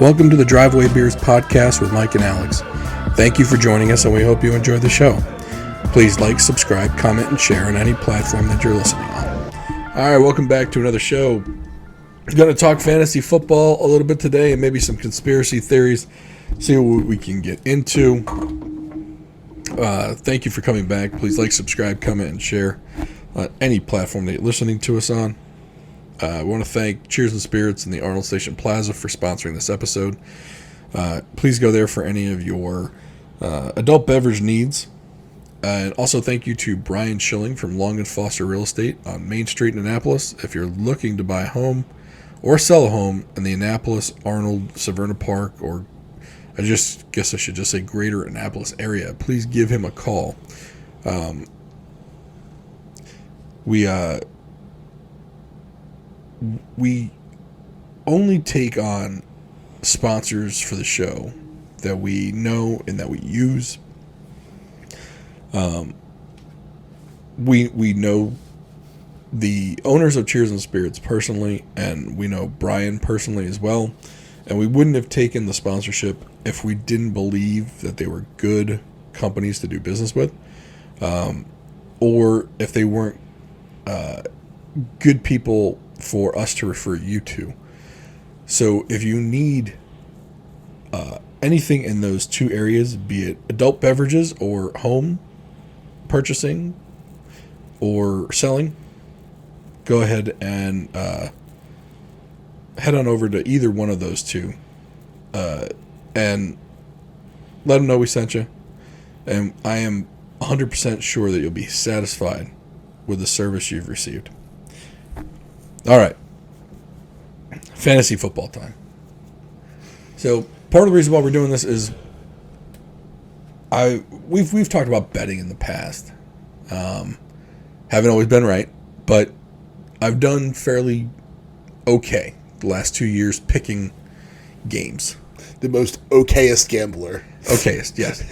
Welcome to the Driveway Beers podcast with Mike and Alex. Thank you for joining us, and we hope you enjoy the show. Please like, subscribe, comment, and share on any platform that you're listening on. All right, welcome back to another show. We're going to talk fantasy football a little bit today and maybe some conspiracy theories, see what we can get into. Thank you for coming back. Please like, subscribe, comment, and share on any platform that you're listening to us on. I want to thank Cheers and Spirits and the Arnold Station Plaza for sponsoring this episode. Please go there for any of your adult beverage needs. And also thank you to Brian Schilling from Long and Foster Real Estate on Main Street in Annapolis. If you're looking to buy a home or sell a home in the Annapolis, Arnold, Severna Park, or I guess I should just say greater Annapolis area, please give him a call. We only take on sponsors for the show that we know and that we use. We know the owners of Cheers and Spirits personally, and we know Brian personally as well. And we wouldn't have taken the sponsorship if we didn't believe that they were good companies to do business with, or if they weren't good people for us to refer you to. So if you need anything in those two areas, be it adult beverages or home purchasing or selling, go ahead and head on over to either one of those two and let them know we sent you. And I am 100% sure that you'll be satisfied with the service you've received. All right, fantasy football time. So part of the reason why we're doing this is we've talked about betting in the past. Haven't always been right, but I've done fairly okay the last 2 years picking games. The most okayest gambler. Okayest, yes.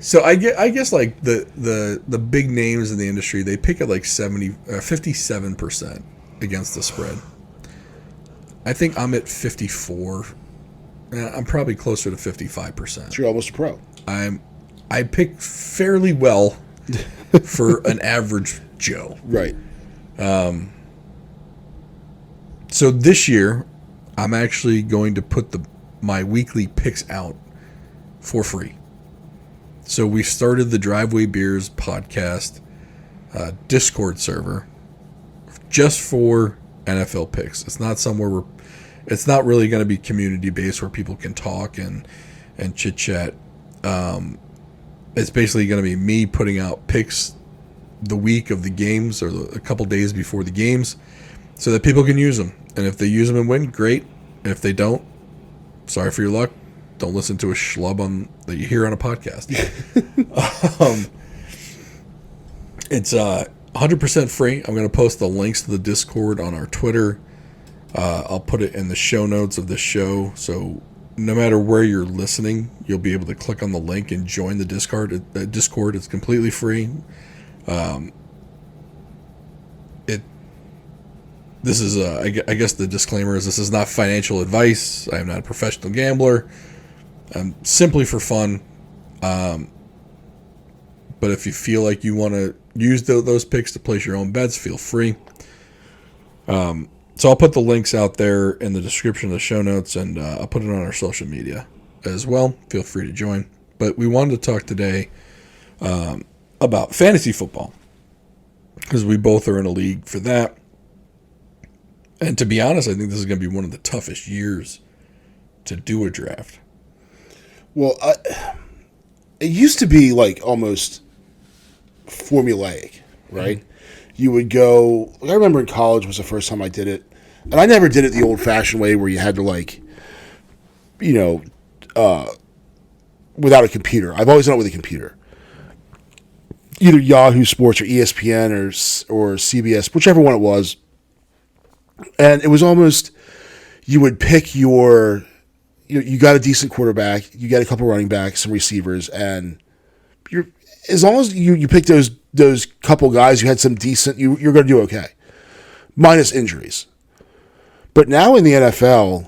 So I guess like the big names in the industry, they pick at like 57% against the spread. I think I'm at 54. I'm probably closer to 55%. So you're almost a pro. I pick fairly well for an average Joe. Right. So this year, I'm actually going to put my weekly picks out for free. So we started the Driveway Beers podcast Discord server just for NFL picks. It's not somewhere it's not really going to be community based where people can talk and chit chat. It's basically going to be me putting out picks the week of the games or a couple days before the games so that people can use them. And if they use them and win, great. And if they don't, sorry for your luck. Don't listen to a schlub that you hear on a podcast. It's 100% free. I'm going to post the links to the Discord on our Twitter. I'll put it in the show notes of the show. So no matter where you're listening, you'll be able to click on the link and join the Discord. It's completely free. This is, I guess the disclaimer is this is not financial advice. I am not a professional gambler. I'm simply for fun. But if you feel like you want to use those picks to place your own bets, feel free. So I'll put the links out there in the description of the show notes, and I'll put it on our social media as well. Feel free to join. But we wanted to talk today about fantasy football because we both are in a league for that. And to be honest, I think this is going to be one of the toughest years to do a draft. Well, it used to be like almost formulaic, right? Mm-hmm. You would go, I remember in college was the first time I did it. And I never did it the old-fashioned way where you had to without a computer. I've always done it with a computer. Either Yahoo Sports or ESPN or CBS, whichever one it was. And it was almost, you would pick you got a decent quarterback, you got a couple running backs, some receivers, and as long as you pick those couple guys, you had some decent, you're going to do okay, minus injuries. But now in the NFL,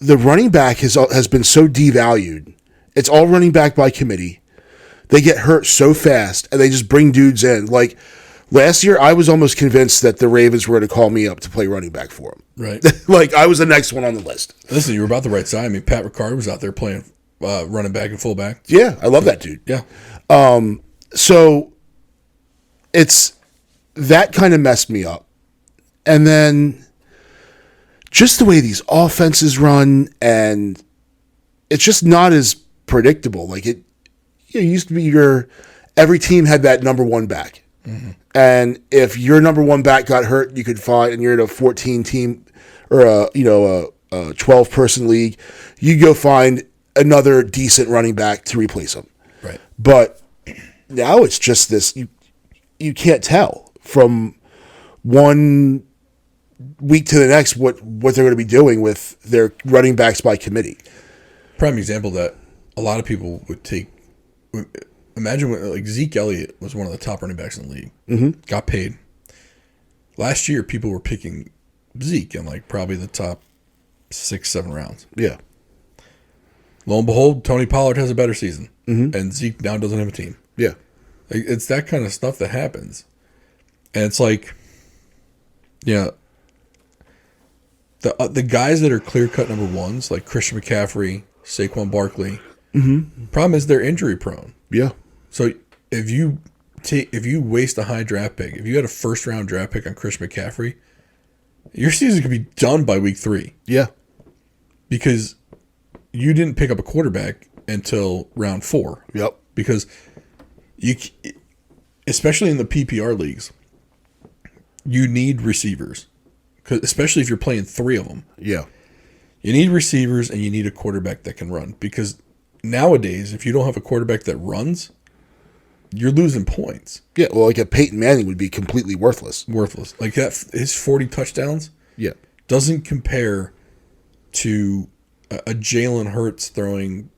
the running back has been so devalued. It's all running back by committee. They get hurt so fast, and they just bring dudes in. Like last year, I was almost convinced that the Ravens were going to call me up to play running back for them. Right. Like I was the next one on the list. Listen, you were about the right side. I mean, Pat Ricard was out there playing running back and fullback. Yeah, I love that dude. Yeah. So it's that kind of messed me up. And then just the way these offenses run, and it's just not as predictable. Like it used to be every team had that number one back. Mm-hmm. And if your number one back got hurt, you could find, and you're in a 14 team or a 12 person league, you go find another decent running back to replace him. Right. But now it's just this, you can't tell from one week to the next what they're going to be doing with their running backs by committee. Prime example that a lot of people would take. Imagine when, like, Zeke Elliott was one of the top running backs in the league. Mm-hmm. Got paid. Last year, people were picking Zeke in like probably the top 6-7 rounds. Yeah. Lo and behold, Tony Pollard has a better season, and Zeke now doesn't have a team. Yeah. It's that kind of stuff that happens, and it's like, yeah. The guys that are clear cut number ones, like Christian McCaffrey, Saquon Barkley, problem is they're injury prone. Yeah. So if you waste a high draft pick, if you had a first round draft pick on Christian McCaffrey, your season could be done by week 3. Yeah. Because you didn't pick up a quarterback until round 4. Yep. Because especially in the PPR leagues, you need receivers. Especially if you're playing 3 of them. Yeah. You need receivers and you need a quarterback that can run. Because nowadays, if you don't have a quarterback that runs, you're losing points. Yeah, well, like a Peyton Manning would be completely worthless. Worthless. Like that, his 40 touchdowns doesn't compare to a Jalen Hurts throwing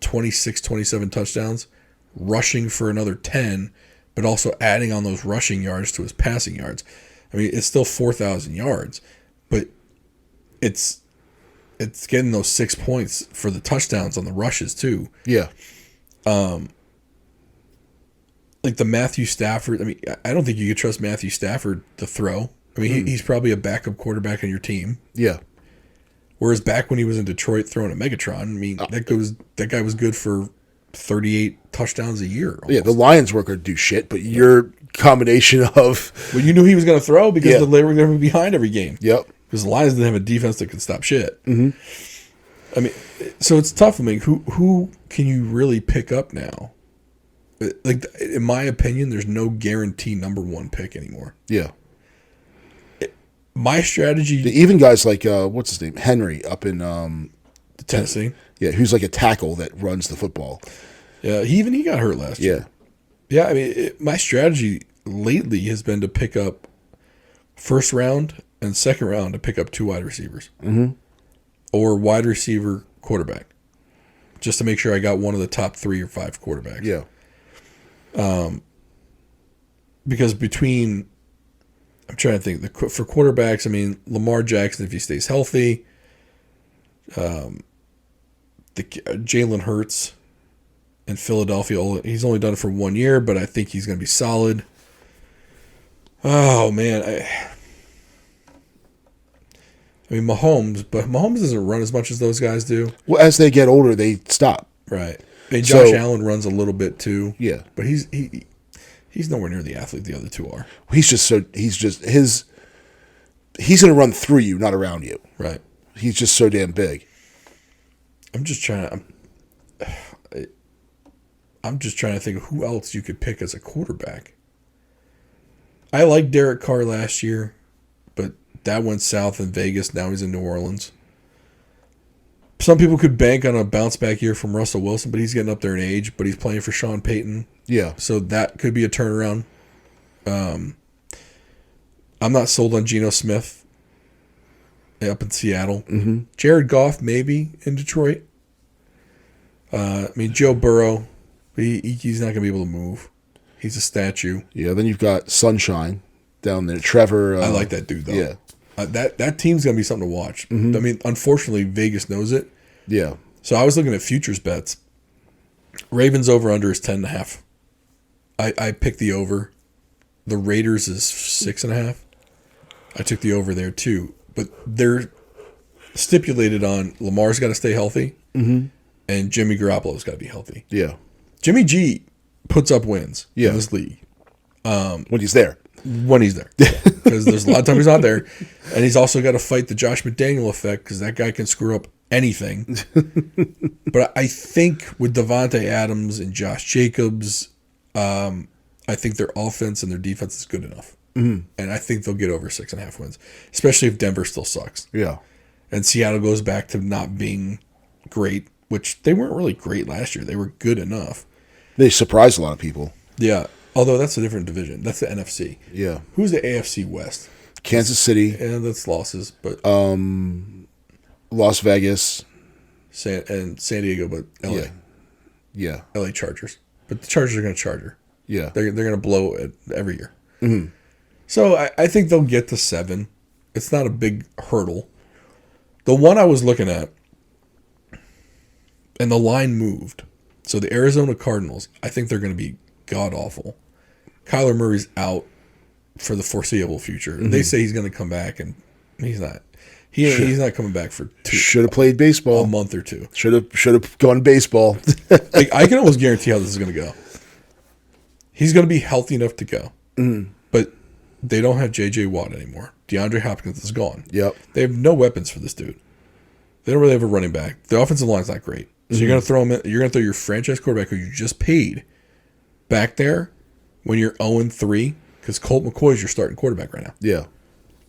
26, 27 touchdowns, rushing for another 10, but also adding on those rushing yards to his passing yards. I mean, it's still 4,000 yards, but it's getting those 6 points for the touchdowns on the rushes too. Yeah. Like the Matthew Stafford. I mean, I don't think you could trust Matthew Stafford to throw. I mean, he's probably a backup quarterback on your team. Yeah. Whereas back when he was in Detroit throwing at Megatron, I mean, that guy was good for 38 touchdowns a year. Almost. Yeah, the Lions weren't going to do shit, but your combination of... Well, you knew he was going to throw because they were going to be behind every game. Yep. Because the Lions didn't have a defense that could stop shit. Mm-hmm. I mean, so it's tough. I mean, who can you really pick up now? Like, in my opinion, there's no guarantee number one pick anymore. Yeah. My strategy... Even guys like, what's his name? Henry up in... Tennessee. Yeah, who's like a tackle that runs the football. Yeah, he got hurt last year. Yeah, I mean, my strategy lately has been to pick up first round and second round to pick up 2 wide receivers. Mm-hmm. Or wide receiver quarterback. Just to make sure I got one of the top 3 or 5 quarterbacks. Yeah. Because I'm trying to think, for quarterbacks, I mean, Lamar Jackson, if he stays healthy, Jalen Hurts in Philadelphia, he's only done it for 1 year, but I think he's going to be solid. Oh, man. I mean, Mahomes doesn't run as much as those guys do. Well, as they get older, they stop. Right. I mean, Josh Allen runs a little bit too. Yeah. But he's nowhere near the athlete the other 2 are. He's going to run through you, not around you. Right. He's just so damn big. I'm just trying to think of who else you could pick as a quarterback. I liked Derek Carr last year, but that went south in Vegas. Now he's in New Orleans. Some people could bank on a bounce back year from Russell Wilson, but he's getting up there in age, but he's playing for Sean Payton. Yeah. So that could be a turnaround. I'm not sold on Geno Smith up in Seattle. Mm-hmm. Jared Goff, maybe, in Detroit. I mean, Joe Burrow, he's not going to be able to move. He's a statue. Yeah, then you've got Sunshine down there. Trevor. I like that dude, though. Yeah. That team's gonna be something to watch. I mean, unfortunately, Vegas knows it. Yeah. So I was looking at futures bets. Ravens over under is 10.5. I picked the over. The Raiders is 6.5. I took the over there too, but they're stipulated on Lamar's got to stay healthy, and Jimmy Garoppolo's got to be healthy. Yeah. Jimmy G puts up wins in this league When he's there. when he's there, because there's a lot of time he's not there, and he's also got to fight the Josh McDaniel effect because that guy can screw up anything. But I think with Devontae Adams and Josh Jacobs, I think their offense and their defense is good enough. And I think they'll get over 6.5 wins, especially if Denver still sucks. Yeah. And Seattle goes back to not being great, which they weren't really great last year. They were good enough. They surprised a lot of people. Yeah. Although that's a different division. That's the NFC. Yeah. Who's the AFC West? Kansas City. And that's losses, but Las Vegas. San Diego, but LA. Yeah. LA Chargers. But the Chargers are going to charger. Yeah. They're going to blow it every year. So I think they'll get to 7. It's not a big hurdle. The one I was looking at, and the line moved. So the Arizona Cardinals, I think they're going to be god-awful. Kyler Murray's out for the foreseeable future. They say he's going to come back, and he's not. He's not coming back for Should have played baseball. a month or two. Should have gone baseball. Like, I can almost guarantee how this is going to go. He's going to be healthy enough to go. But they don't have J.J. Watt anymore. DeAndre Hopkins is gone. Yep. They have no weapons for this dude. They don't really have a running back. The offensive line's not great. So you're going to throw him in, you're going to throw your franchise quarterback who you just paid back there when you're 0-3, because Colt McCoy's your starting quarterback right now. Yeah.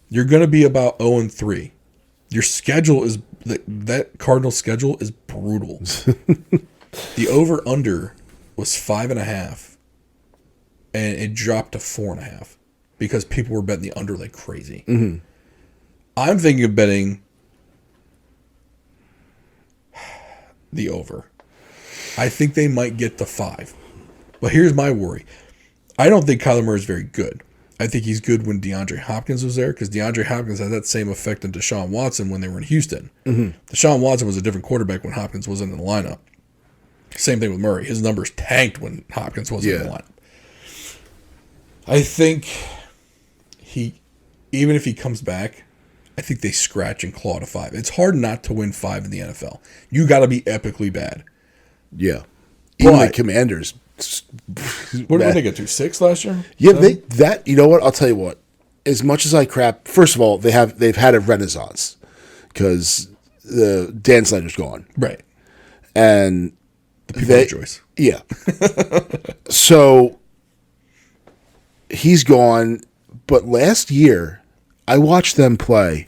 You're going to be about 0-3. Your schedule is that Cardinals schedule is brutal. The over-under was 5.5, and it dropped to 4.5 because people were betting the under like crazy. I'm thinking of betting the over. I think they might get to 5. But here's my worry. I don't think Kyler Murray is very good. I think he's good when DeAndre Hopkins was there, because DeAndre Hopkins had that same effect on Deshaun Watson when they were in Houston. Deshaun Watson was a different quarterback when Hopkins wasn't in the lineup. Same thing with Murray. His numbers tanked when Hopkins wasn't in the lineup. I think even if he comes back, I think they scratch and claw to 5. It's hard not to win 5 in the NFL. You got to be epically bad. Yeah. Even the Commanders. What did they get to? 6 last year? Yeah, you know what? I'll tell you what. As much as I crap, first of all, they've had a renaissance because Dan Snyder's gone, right? And the people rejoice. Yeah. So he's gone, but last year I watched them play.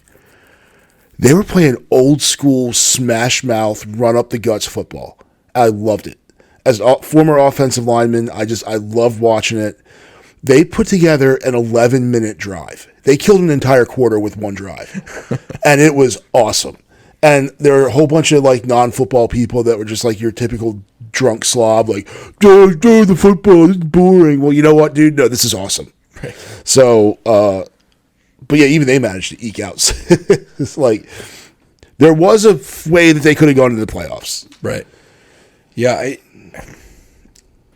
They were playing old school smash mouth, run up the guts football. I loved it. As a former offensive lineman, I loved watching it. They put together an 11-minute drive. They killed an entire quarter with one drive. And it was awesome. And there are a whole bunch of like non-football people that were just like your typical drunk slob, like, dude, the football is boring. Well, you know what, dude? No, this is awesome. Right. So, but yeah, even they managed to eke out. It's like, there was a way that they could have gone into the playoffs. Right. Yeah,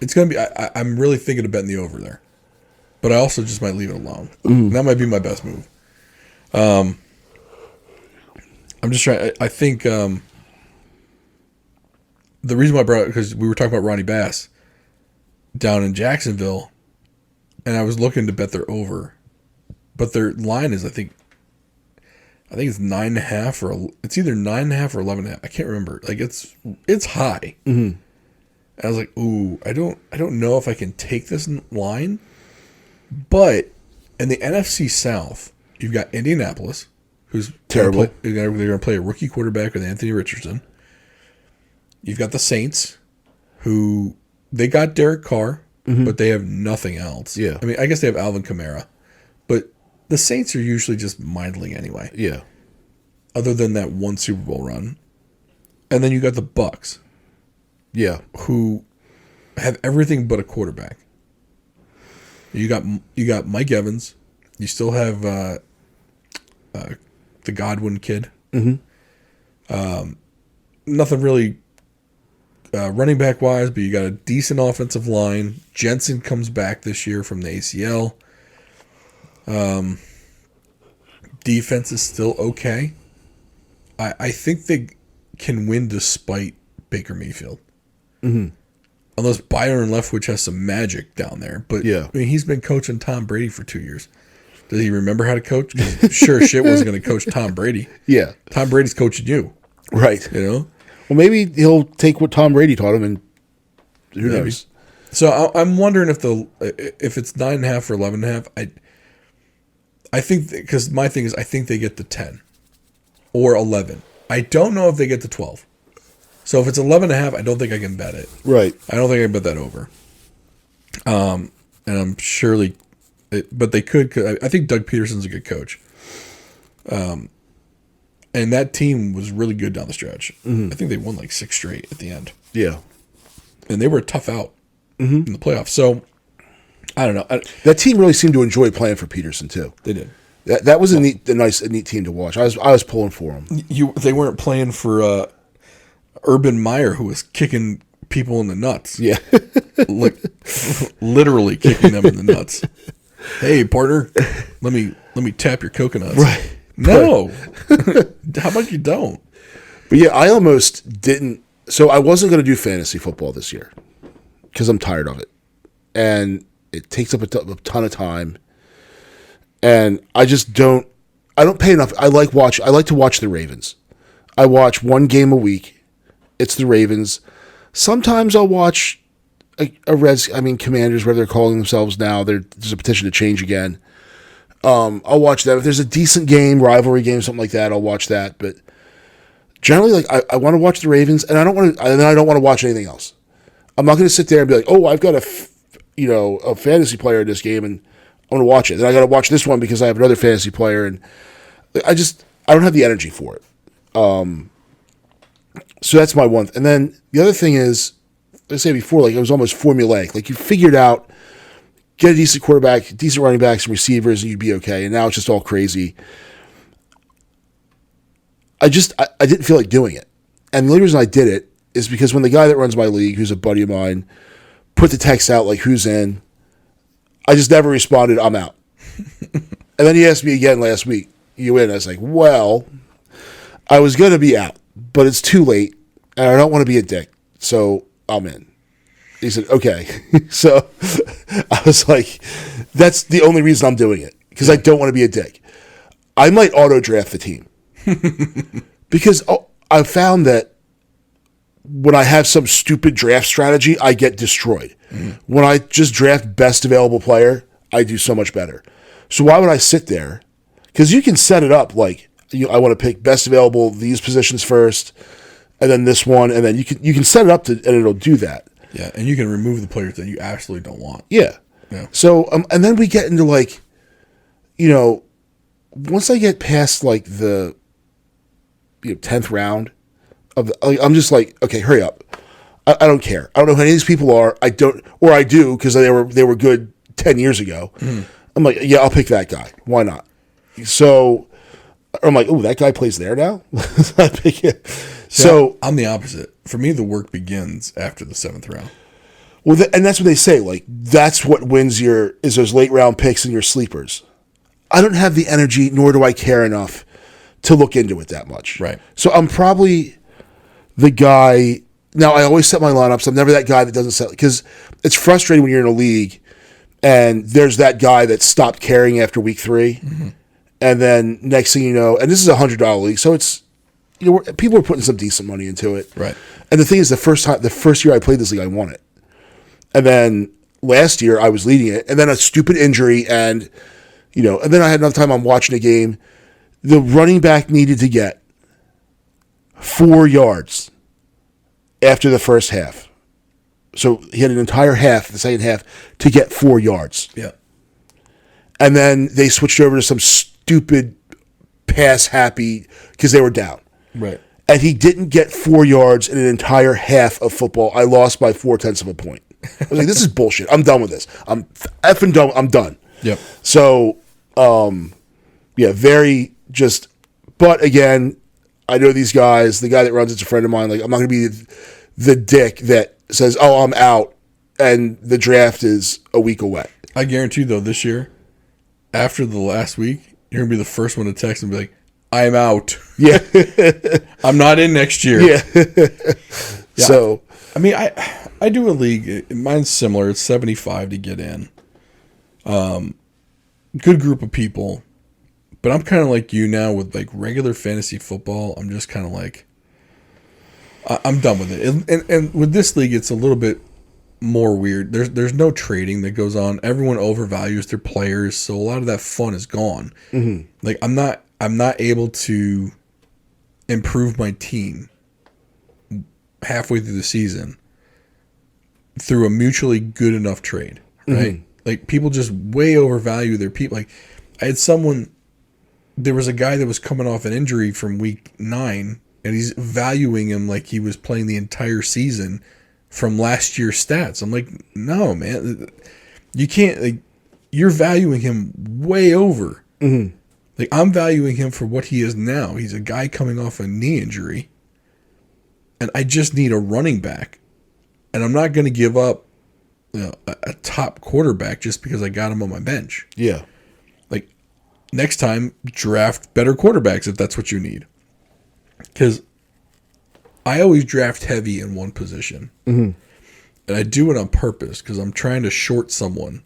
it's going to be, I'm really thinking of betting the over there. But I also just might leave it alone. That might be my best move. I'm just trying, I think the reason why I brought it, because we were talking about Ronnie Bass down in Jacksonville, and I was looking to bet their over. But their line is, I think it's 9.5 or it's either 9.5 or 11.5. I can't remember. Like it's high. And I was like, ooh, I don't know if I can take this line. But in the NFC South, you've got Indianapolis, who's terrible. They're going to play a rookie quarterback with Anthony Richardson. You've got the Saints, who they got Derek Carr, but they have nothing else. Yeah. I mean, I guess they have Alvin Kamara, but the Saints are usually just mindling anyway. Yeah. Other than that one Super Bowl run. And then you got the Bucks. Yeah. Who have everything but a quarterback. You got Mike Evans. You still have the Godwin kid. Nothing really running back wise, but you got a decent offensive line. Jensen comes back this year from the ACL. Defense is still okay. I think they can win despite Baker Mayfield. Unless Byron Leftwich has some magic down there. But yeah. I mean, he's been coaching Tom Brady for 2 years. Does he remember how to coach? 'Cause sure shit wasn't going to coach Tom Brady. Yeah. Tom Brady's coaching you. Right. You know? Well, maybe he'll take what Tom Brady taught him, and who knows? So I'm wondering if it's 9.5 or 11.5. I think because my thing is I think they get to 10 or 11. I don't know if they get to 12. So if it's 11.5, I don't think I can bet it. Right. I don't think I can bet that over. And I'm surely, but they could. 'Cause I think Doug Peterson's a good coach. And that team was really good down the stretch. I think they won like 6 straight at the end. Yeah. And they were a tough out in the playoffs. So I don't know. That team really seemed to enjoy playing for Peterson too. They did. That was a neat team to watch. I was pulling for them. They weren't playing for Urban Meyer, who was kicking people in the nuts. Yeah. Like literally kicking them in the nuts. Hey, partner, let me tap your coconuts. Right. No. How about you don't? But yeah, I almost didn't. So I wasn't going to do fantasy football this year because I'm tired of it. And it takes up a ton of time. And I just don't pay enough. I like to watch the Ravens. I watch one game a week. It's the Ravens. Sometimes I'll watch Commanders, where they're calling themselves now. There's a petition to change again. I'll watch that. If there's a decent game, rivalry game, something like that, I'll watch that. But generally, like I want to watch the Ravens, and I don't want to watch anything else. I'm not going to sit there and be like, oh, I've got a fantasy player in this game, and I want to watch it. Then I got to watch this one because I have another fantasy player, and I don't have the energy for it. So that's my one. And then the other thing is, like I said before, like it was almost formulaic. Like you figured out, get a decent quarterback, decent running backs and receivers, and you'd be okay. And now it's just all crazy. I didn't feel like doing it. And the only reason I did it is because when the guy that runs my league, who's a buddy of mine, put the text out like, who's in, I just never responded, I'm out. And then he asked me again last week, you in? I was like, well, I was going to be out, but it's too late, and I don't want to be a dick, so I'm in. He said, okay. So I was like, that's the only reason I'm doing it, because I don't want to be a dick. I might auto-draft the team. Because I found that when I have some stupid draft strategy, I get destroyed. When I just draft best available player, I do so much better. So why would I sit there? Because you can set it up like, I want to pick best available, these positions first, and then this one, and then you can set it up and it'll do that. Yeah, and you can remove the players that you absolutely don't want. Yeah. So, and then we get into like, once I get past like the 10th round, I'm just like, okay, hurry up. I don't care. I don't know who any of these people are. I do because they were good 10 years ago. I'm like, yeah, I'll pick that guy. Why not? So I'm like, oh, that guy plays there now? I pick it. So I'm the opposite. For me, the work begins after the 7th round. Well, and that's what they say. Like, that's what wins is those late round picks and your sleepers. I don't have the energy, nor do I care enough to look into it that much. Right. So I'm probably the guy. Now, I always set my lineups. I'm never that guy that doesn't set, because it's frustrating when you're in a league and there's that guy that stopped caring after week 3. And then next thing you know, and this is a $100 league, so it's, people are putting some decent money into it. Right. And the thing is, the first year I played this league, I won it. And then last year I was leading it, and then a stupid injury, and and then I had enough time. I'm watching a game. The running back needed to get 4 yards after the first half. So he had an entire half, the second half, to get 4 yards. Yeah. And then they switched over to some stupid pass happy because they were down. Right. And he didn't get 4 yards in an entire half of football. I lost by 0.4 of a point. I was like, this is bullshit. I'm done with this. I'm effing done. I'm done. Yep. So, Yeah, very just. But again, I know these guys. The guy that runs it's a friend of mine. Like, I'm not going to be the dick that says, "Oh, I'm out," and the draft is a week away. I guarantee you, though, this year, after the last week, you're going to be the first one to text and be like, "I'm out. Yeah, I'm not in next year." yeah. Yeah. So, I mean, I do a league. Mine's similar. It's 75 to get in. Good group of people. But I'm kind of like you now with like regular fantasy football. I'm just kind of like, I'm done with it. And with this league, it's a little bit more weird. There's no trading that goes on. Everyone overvalues their players, so a lot of that fun is gone. Mm-hmm. Like I'm not able to improve my team halfway through the season through a mutually good enough trade, right? Mm-hmm. Like people just way overvalue their people. Like I had someone. There was a guy that was coming off an injury from week 9, and he's valuing him like he was playing the entire season from last year's stats. I'm like, no, man, you can't. Like, you're valuing him way over. Mm-hmm. Like I'm valuing him for what he is now. He's a guy coming off a knee injury, and I just need a running back, and I'm not going to give up a top quarterback just because I got him on my bench. Yeah. Next time, draft better quarterbacks if that's what you need. Because I always draft heavy in one position. Mm-hmm. And I do it on purpose because I'm trying to short someone,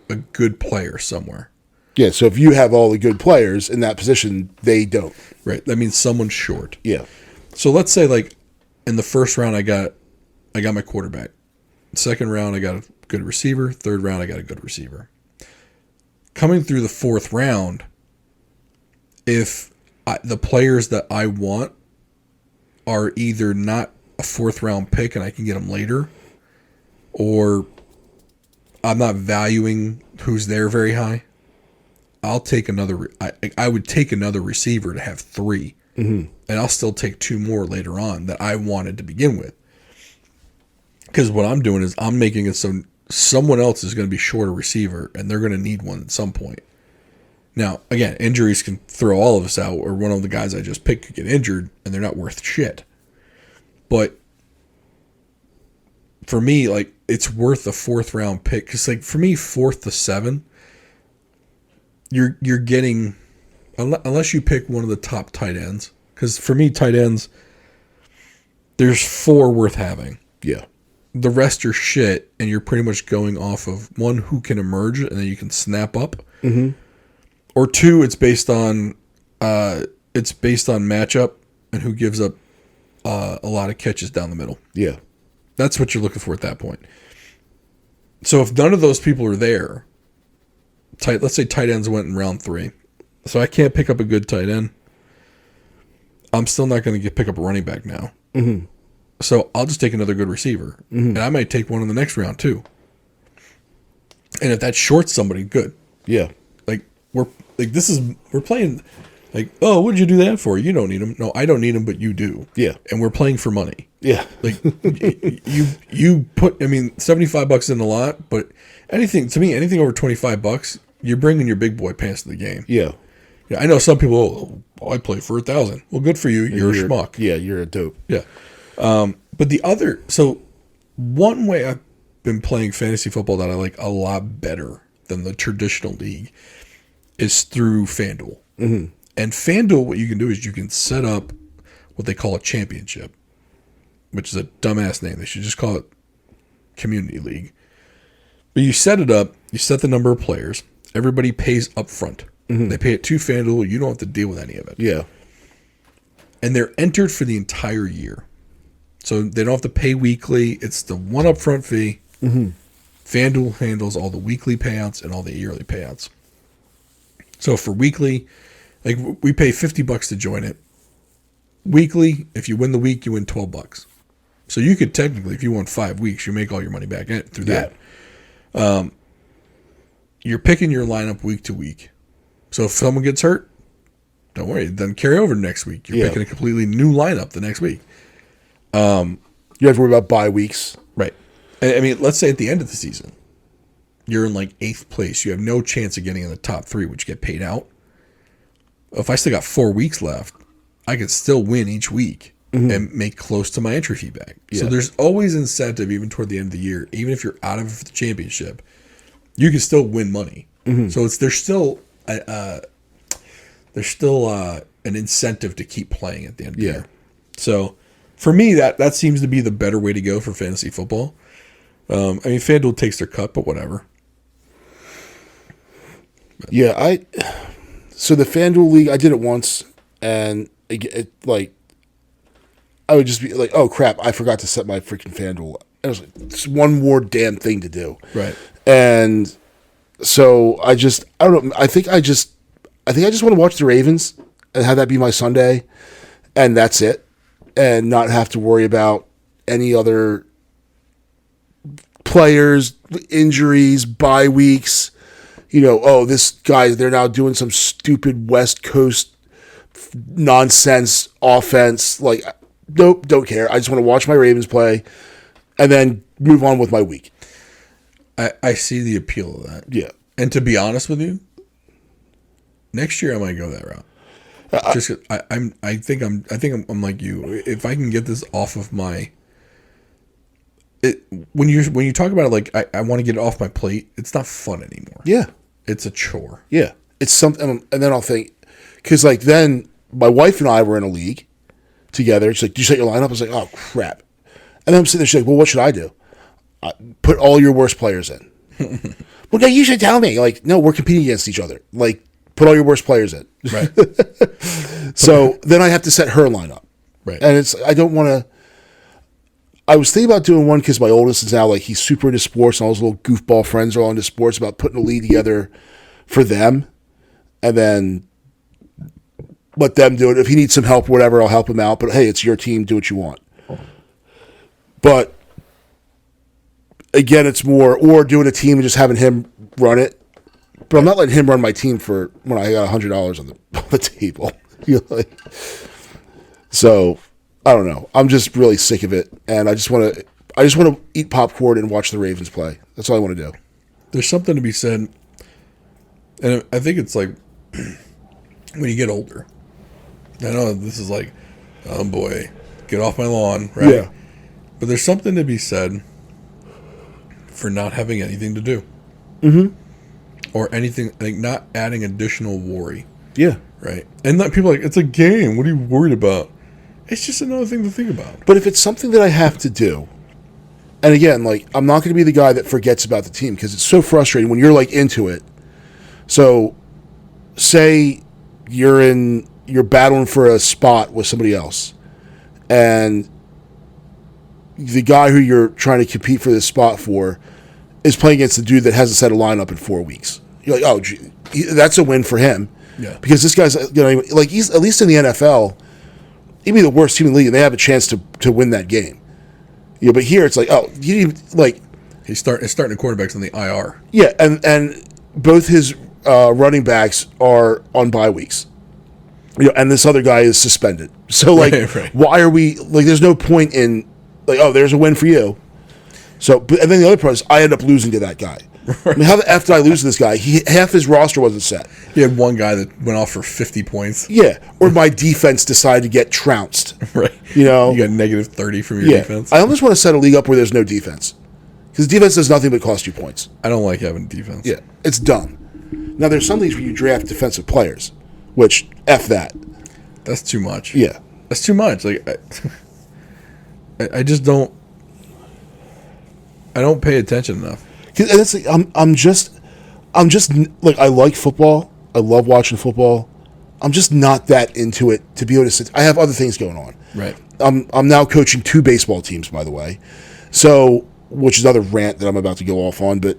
a good player somewhere. Yeah, so if you have all the good players in that position, they don't. Right. That means someone's short. Yeah. So let's say like in the first round I got my quarterback. Second round I got a good receiver. Third round I got a good receiver. Coming through the fourth round, if the players that I want are either not a fourth round pick and I can get them later, or I'm not valuing who's there very high, I'll take another. I would take another receiver to have 3, mm-hmm. and I'll still take 2 more later on that I wanted to begin with. Because what I'm doing is I'm making it so someone else is going to be short a receiver, and they're going to need one at some point. Now, again, injuries can throw all of us out, or one of the guys I just picked could get injured, and they're not worth shit. But for me, like, it's worth a 4th round pick. Because, like, for me, 4th to 7, you're getting, unless you pick one of the top tight ends. Because for me, tight ends, there's 4 worth having. Yeah. The rest are shit, and you're pretty much going off of 1 who can emerge and then you can snap up, mm-hmm. or 2 it's based on matchup and who gives up a lot of catches down the middle. Yeah, that's what you're looking for at that point. So if none of those people are there, let's say tight ends went in round 3, so I can't pick up a good tight end. I'm still not going to pick up a running back now. Mm-hmm. So I'll just take another good receiver, mm-hmm. and I might take one in the next round too. And if that shorts somebody, good. Yeah, we're playing. Like, oh, what did you do that for? You don't need them. No, I don't need them, but you do. Yeah, and we're playing for money. Yeah, like you put. I mean, $75 isn't a lot, but anything over $25, you're bringing your big boy pants to the game. Yeah. Yeah, I know some people. Oh, I play for $1,000. Well, good for you. You're a schmuck. Yeah, you're a dope. Yeah. But one way I've been playing fantasy football that I like a lot better than the traditional league is through FanDuel. Mm-hmm. And FanDuel, what you can do is you can set up what they call a championship, which is a dumbass name. They should just call it Community League. But you set it up, you set the number of players, everybody pays up front. Mm-hmm. They pay it to FanDuel, you don't have to deal with any of it. Yeah. And they're entered for the entire year. So they don't have to pay weekly. It's the one upfront fee. Mm-hmm. FanDuel handles all the weekly payouts and all the yearly payouts. So for weekly, like we pay $50 to join it. Weekly, if you win the week, you win $12. So you could technically, if you won 5 weeks, you make all your money back through that. You're picking your lineup week to week. So if someone gets hurt, don't worry. It doesn't carry over next week. You're picking a completely new lineup the next week. You have to worry about bye weeks. Right. I mean, let's say at the end of the season, you're in like 8th place. You have no chance of getting in the top 3, which get paid out. if I still got 4 weeks left, I could still win each week and make close to my entry fee back. Yeah. So there's always incentive, even toward the end of the year. Even if you're out of the championship, you can still win money. So there's still an incentive to keep playing at the end of the year. So for me, that seems to be the better way to go for fantasy football. I mean, FanDuel takes their cut, but whatever. Yeah, so the FanDuel League, I did it once, and I would just be like, oh crap, I forgot to set my freaking FanDuel. I was like, it's one more damn thing to do. Right. And so I don't know, I think I just want to watch the Ravens and have that be my Sunday, and that's it, and not have to worry about any other players, injuries, bye weeks. This guy, they're now doing some stupid West Coast nonsense offense. Like, nope, don't care. I just want to watch my Ravens play and then move on with my week. I see the appeal of that. Yeah. And to be honest with you, next year I might go that route. Just I think I'm like you. If I can get this off of my when you talk about it, like I want to get it off my plate, it's not fun anymore. Yeah. It's a chore. Yeah. It's something, and then I'll think, because like then my wife and I were in a league together. She's like, "Do you set your lineup?" I was like, "Oh crap!" And then I'm sitting there. She's like, "Well, what should I do?" Put all your worst players in. Well, no, you should tell me. Like, no, we're competing against each other. Like, put all your worst players in. Right. So then I have to set her lineup. Right. And I don't want to. I was thinking about doing one because my oldest is now like he's super into sports, and all his little goofball friends are all into sports, about putting a league together for them, and then let them do it. If he needs some help or whatever, I'll help him out. But hey, it's your team. Do what you want. But again, it's more, or doing a team and just having him run it. But I'm not letting him run my team for when I got $100 on the table. So I don't know. I'm just really sick of it, and I just want to eat popcorn and watch the Ravens play. That's all I want to do. There's something to be said, and I think it's like when you get older. I know this is like, oh boy, get off my lawn, right? Yeah. But there's something to be said for not having anything to do. Or anything, like not adding additional worry. Yeah. Right? And people are like, it's a game. What are you worried about? It's just another thing to think about. But if it's something that I have to do, and again, like, I'm not going to be the guy that forgets about the team, because it's so frustrating when you're like into it. So say you're battling for a spot with somebody else, and the guy who you're trying to compete for this spot for is playing against the dude that hasn't set a lineup in 4 weeks. You're like, oh, gee, that's a win for him. Yeah. Because this guy's, like, he's at least in the NFL, he'd be the worst team in the league, and they have a chance to win that game. But here it's like, oh, you didn't like. He's starting the quarterbacks on the IR. Yeah, and both his running backs are on bye weeks. And this other guy is suspended. So like, right. Why are we like? There's no point in like, oh, there's a win for you. So, and then the other part is I end up losing to that guy. Right. I mean, how the F did I lose to this guy? Half his roster wasn't set. He had one guy that went off for 50 points. Yeah, or my defense decided to get trounced. Right. You got negative 30 from your defense. I almost want to set a league up where there's no defense, because defense does nothing but cost you points. I don't like having defense. Yeah, it's dumb. Now there's some leagues where you draft defensive players, which F that. That's too much. Yeah, that's too much. Like, I just don't. I don't pay attention enough. And it's like, I'm just like, I like football. I love watching football. I'm just not that into it to be able to sit. I have other things going on. Right. I'm now coaching 2 baseball teams, by the way. So, which is another rant that I'm about to go off on. But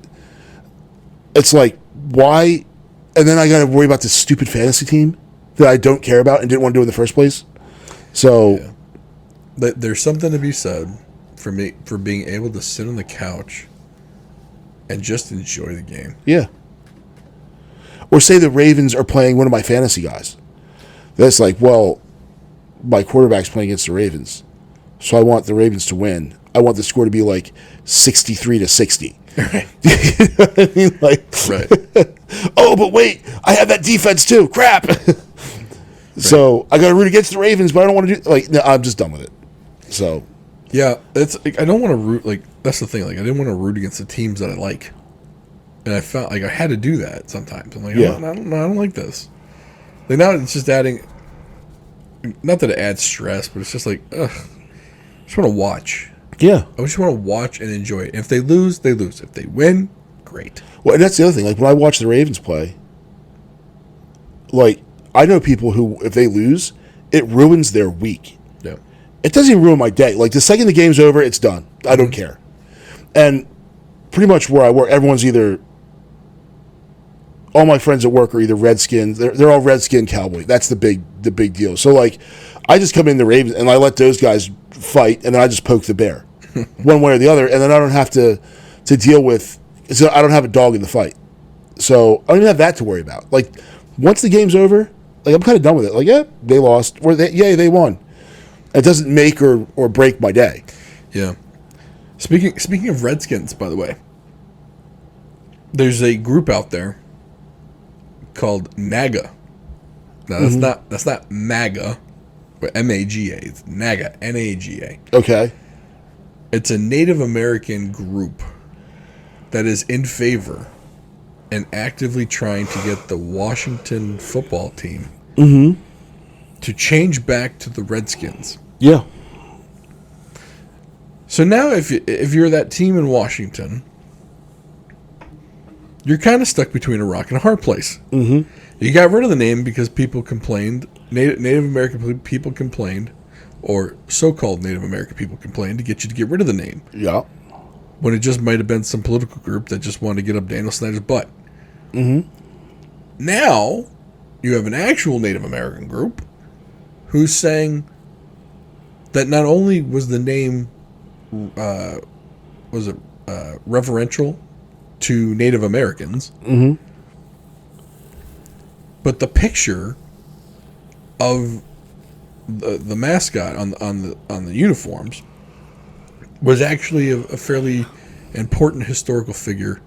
it's like, why? And then I got to worry about this stupid fantasy team that I don't care about and didn't want to do in the first place. So, yeah. But there's something to be said for me for being able to sit on the couch and just enjoy the game. Yeah. Or say the Ravens are playing one of my fantasy guys. That's like, well, my quarterback's playing against the Ravens, so I want the Ravens to win. I want the score to be like 63-60. Right. You know what I mean? Like, right. Oh, but wait, I have that defense too. Crap. So I got to root against the Ravens, but I don't want to do no, I'm just done with it. So yeah, it's like, I don't want to root, like, that's the thing, like, I didn't want to root against the teams that I like, and I felt like I had to do that sometimes. I'm like, Yeah. I don't like this. Like, now it's just adding, not that it adds stress, but it's just like, ugh, I just want to watch. yeah. I just want to watch and enjoy it. If they lose, they lose. If they win, great. Well, and that's the other thing. Like when I watch the Ravens play, like I know people who, if they lose, it ruins their week. Yeah. It doesn't even ruin my day. Like the second the game's over, it's done. I don't care. And pretty much where I work, everyone's either, all my friends at work are either Redskins. They're all Redskin Cowboy. That's the big deal. So like, I just come in the Ravens and I let those guys fight, and then I just poke the bear, one way or the other, and then I don't have to deal with. So I don't have a dog in the fight. So I don't even have that to worry about. Like once the game's over, like I'm kind of done with it. Like yeah, they lost, or they won. It doesn't make or break my day. Yeah. Speaking of Redskins, by the way, there's a group out there called NAGA. Now that's not MAGA, but MAGA. It's NAGA, NAGA. Okay. It's a Native American group that is in favor and actively trying to get the Washington football team to change back to the Redskins. Yeah. So now if you're that team in Washington, you're kind of stuck between a rock and a hard place. Mm-hmm. You got rid of the name because people complained, Native American people complained, or so-called Native American people complained to get you to get rid of the name. Yeah. When it just might have been some political group that just wanted to get up Daniel Snyder's butt. Mm-hmm. Now, you have an actual Native American group who's saying that not only was the name reverential to Native Americans, but the picture of the mascot on the uniforms was actually a fairly important historical figure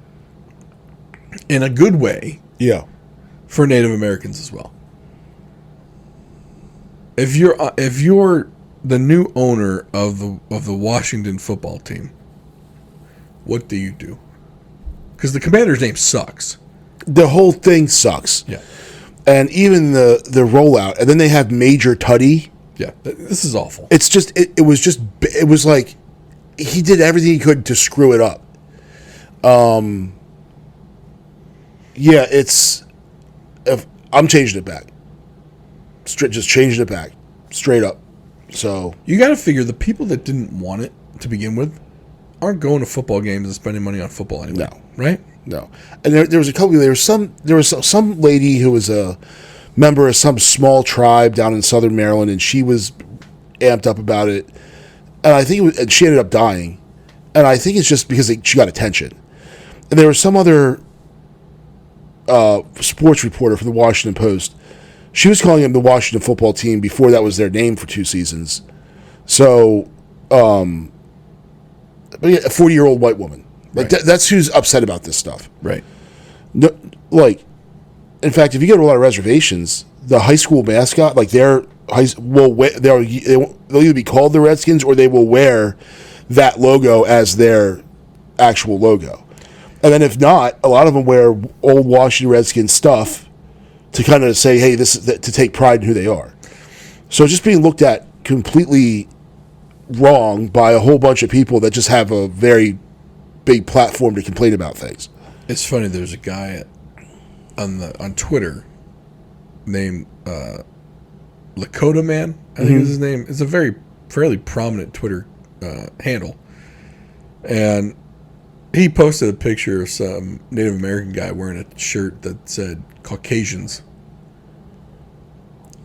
in a good way. Yeah. For Native Americans as well. If you're the new owner of the Washington football team, what do you do? Because the commander's name sucks. The whole thing sucks. Yeah. And even the rollout, and then they have Major Tuddy. Yeah, this is awful. It's just it was like he did everything he could to screw it up. Yeah, I'm changing it back. Just changing it back, straight up. So You got to figure the people that didn't want it to begin with aren't going to football games and spending money on football anyway. No. Right? No, and there was a couple. There was some lady who was a member of some small tribe down in southern Maryland, and she was amped up about it. And I think and she ended up dying. And I think it's just because she got attention. And there was some other sports reporter for the Washington Post. She was calling him the Washington football team before that was their name for 2 seasons. So, a 40-year-old white woman. Like Right. that's who's upset about this stuff. Right. No, like, in fact, if you go to a lot of reservations, the high school mascot, like they'll either be called the Redskins or they will wear that logo as their actual logo. And then if not, a lot of them wear old Washington Redskins stuff to kind of say, hey, this is to take pride in who they are. So just being looked at completely wrong by a whole bunch of people that just have a very big platform to complain about things. It's funny. There's a guy on Twitter named Lakota Man. I think is his name. It's a fairly prominent Twitter handle, and he posted a picture of some Native American guy wearing a shirt that said Caucasians.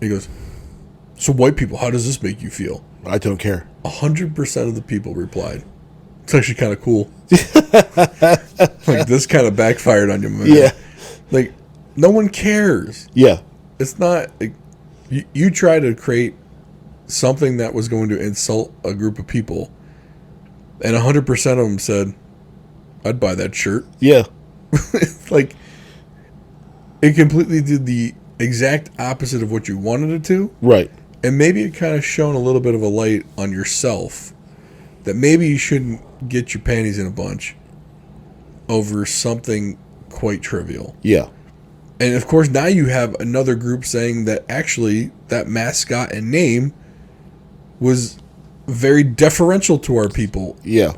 He goes, "So white people, how does this make you feel?" I don't care. 100% of the people replied, "It's actually kind of cool." Like, this kind of backfired on you, man. Yeah. Like, no one cares. Yeah. It's not like, you try to create something that was going to insult a group of people, and 100% of them said, "I'd buy that shirt." Yeah. Like, it completely did the exact opposite of what you wanted it to. Right. And maybe it kind of shone a little bit of a light on yourself that maybe you shouldn't get your panties in a bunch over something quite trivial. Yeah. And of course, now you have another group saying that actually that mascot and name was very deferential to our people. Yeah.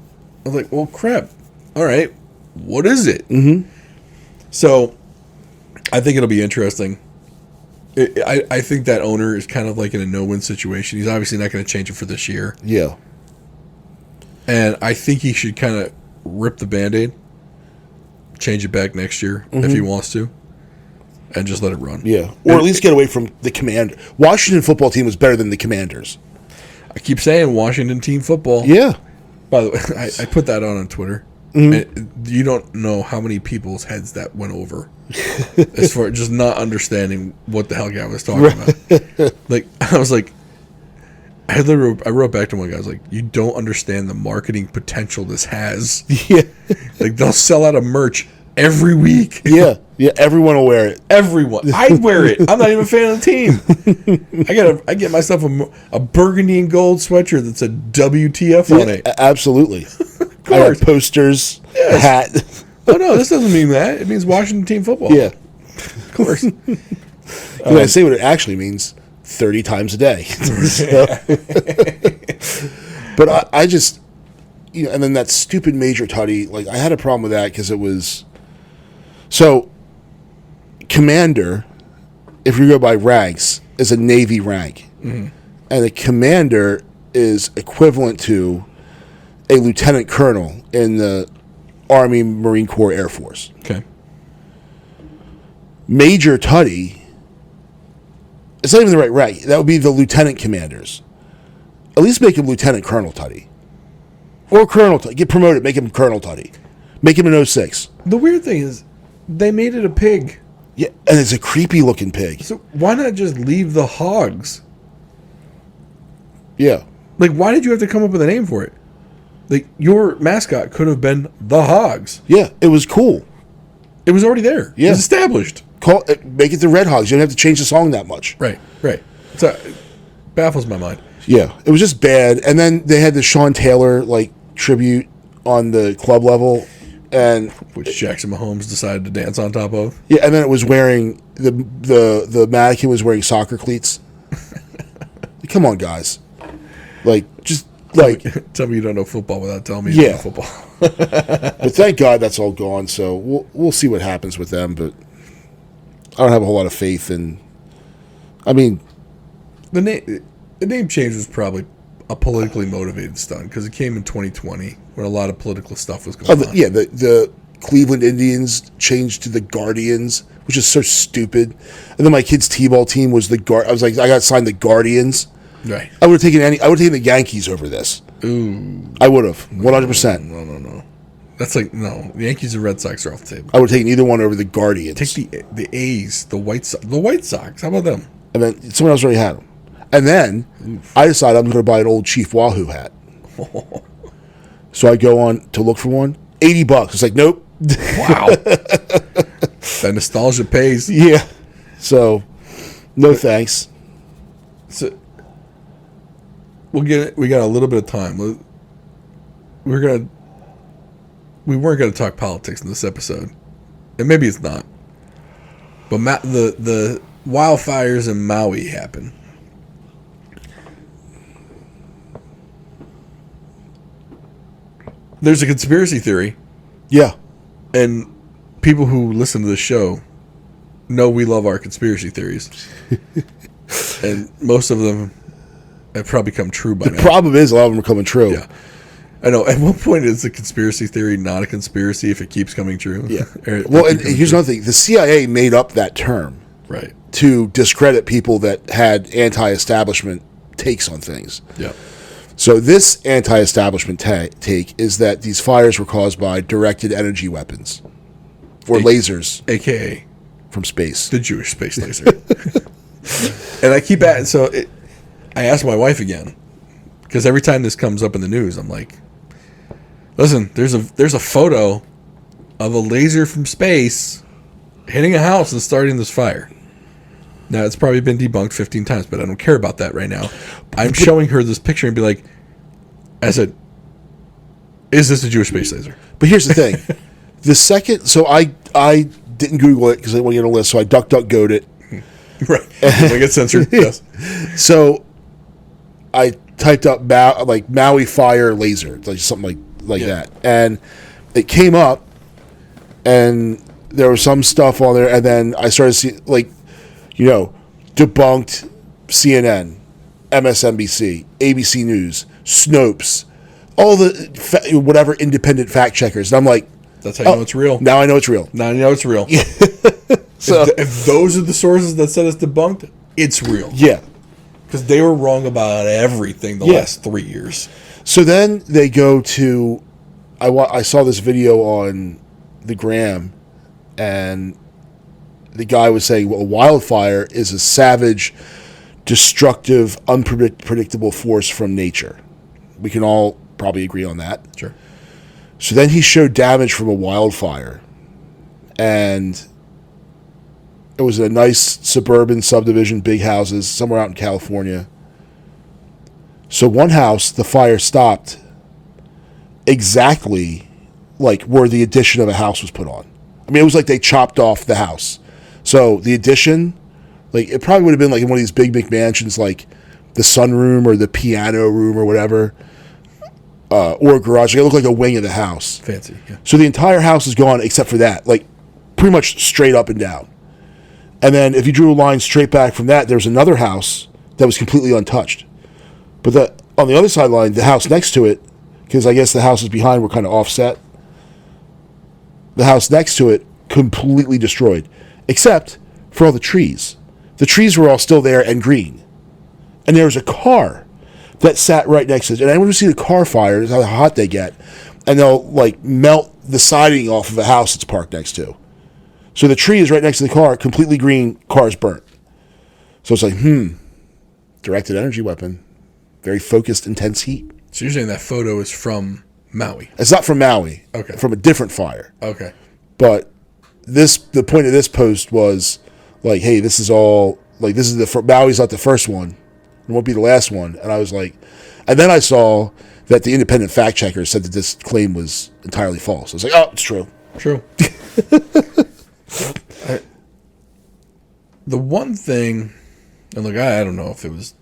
I was like, well, crap. All right. What is it? Mm-hmm. So I think it'll be interesting. I think that owner is kind of like in a no-win situation. He's obviously not going to change it for this year. Yeah. And I think he should kind of rip the Band-Aid, change it back next year if he wants to, and just let it run. Yeah. Or at least get away from the Command. Washington football team was better than the Commanders. I keep saying Washington team football. Yeah. By the way, I put that on Twitter. And you don't know how many people's heads that went over as far just not understanding what the hell guy was talking about. Like, I was like, I wrote back to one guy. I was like, you don't understand the marketing potential this has. Yeah. Like, they'll sell out of merch every week. Yeah. Yeah. Everyone will wear it. Everyone. I'd wear it. I'm not even a fan of the team. I get myself a burgundy and gold sweatshirt that said WTF on it. Absolutely. I have posters, a hat. Oh, no, this doesn't mean that. It means Washington team football. Yeah. Of course. I say what it actually means 30 times a day. But I just, and then that stupid Major Tutty, like, I had a problem with that because it was, so, Commander, if you go by ranks, is a Navy rank. Mm-hmm. And a Commander is equivalent to a lieutenant colonel in the Army, Marine Corps, Air Force. Okay. Major Tutty, it's not even the right rank. That would be the lieutenant commanders. At least make him Lieutenant Colonel Tutty. Or Colonel Tutty. Get promoted, make him Colonel Tutty. Make him an 06. The weird thing is, they made it a pig. Yeah, and it's a creepy looking pig. So why not just leave the hogs? Yeah. Like, why did you have to come up with a name for it? Like, your mascot could have been the Hogs. Yeah, it was cool. It was already there. Yeah. It was established. Make it the Red Hogs. You don't have to change the song that much. Right. So, it baffles my mind. Yeah, it was just bad. And then they had the Sean Taylor, like, tribute on the club level. And which Jackson Mahomes decided to dance on top of. Yeah, and then it was wearing, the mannequin was wearing soccer cleats. Come on, guys. Like, just... Like, tell me you don't know football without telling me you don't know football. But thank God that's all gone. So we'll see what happens with them. But I don't have a whole lot of faith in. I mean, the name change was probably a politically motivated stunt because it came in 2020 when a lot of political stuff was going on. Yeah, the Cleveland Indians changed to the Guardians, which is so stupid. And then my kid's t-ball team was the I was like, I got signed the Guardians. Right. I would have taken the Yankees over this. Ooh. I would have. 100%. No. That's like, no. The Yankees and Red Sox are off the table. I would have taken either one over the Guardians. Take the A's, the White Sox. How about them? And then someone else already had them. And then I decided I'm going to buy an old Chief Wahoo hat. So I go on to look for one. $80. It's like, nope. Wow. That nostalgia pays. Yeah. So, no thanks. So, we got a little bit of time. We weren't gonna talk politics in this episode, and maybe it's not. But the wildfires in Maui happen. There's a conspiracy theory. Yeah. And people who listen to the show know we love our conspiracy theories. And most of them have probably come true by now. The problem is a lot of them are coming true. Yeah. I know. At what point is a conspiracy theory not a conspiracy if it keeps coming true? Yeah. Well, and here's another thing. The CIA made up that term. Right. To discredit people that had anti-establishment takes on things. Yeah. So this anti-establishment take is that these fires were caused by directed energy weapons. Or lasers. AKA. From space. The Jewish space laser. And I keep at so I asked my wife again. Because every time this comes up in the news, I'm like, listen, there's a photo of a laser from space hitting a house and starting this fire. Now, it's probably been debunked 15 times, but I don't care about that right now. I'm showing her this picture and be like, is this a Jewish space laser? But here's the thing. The second, so I didn't Google it because I didn't want to get a list, so I DuckDuckGo'd it. Right. They get censored. Yes. So I typed up Maui fire laser, like something like that. And it came up, and there was some stuff on there, and then I started seeing, debunked CNN, MSNBC, ABC News, Snopes, all the whatever independent fact checkers. And I'm like, that's how you know it's real. Now I know it's real. Now I know it's real. So if those are the sources that said it's debunked, it's real. Yeah. Because they were wrong about everything the last 3 years. So then they go to, I saw this video on the Gram, and the guy was saying, well, a wildfire is a savage, destructive, unpredictable force from nature. We can all probably agree on that. Sure. So then he showed damage from a wildfire, and it was a nice suburban subdivision, big houses, somewhere out in California. So one house, the fire stopped exactly like where the addition of a house was put on. I mean, it was like they chopped off the house. So the addition, it probably would have been like in one of these big McMansions, like the sunroom or the piano room or whatever, or a garage. It looked like a wing of the house. Fancy, yeah. So the entire house is gone except for that, pretty much straight up and down. And then if you drew a line straight back from that, there's another house that was completely untouched. But on the other sideline, the house next to it, because I guess the houses behind were kind of offset, the house next to it completely destroyed, except for all the trees. The trees were all still there and green. And there was a car that sat right next to it. And anyone who's seen a car fire, is how hot they get, and they'll melt the siding off of a house that's parked next to. So the tree is right next to the car, completely green, car's burnt. So it's like, directed energy weapon. Very focused, intense heat. So you're saying that photo is from Maui? It's not from Maui. Okay. From a different fire. Okay. But the point of this post was hey, this is all, this is Maui's not the first one. It won't be the last one. And I was like, and then I saw that the independent fact checker said that this claim was entirely false. I was like, oh, it's true. True. The one thing, and look, I don't know if it was,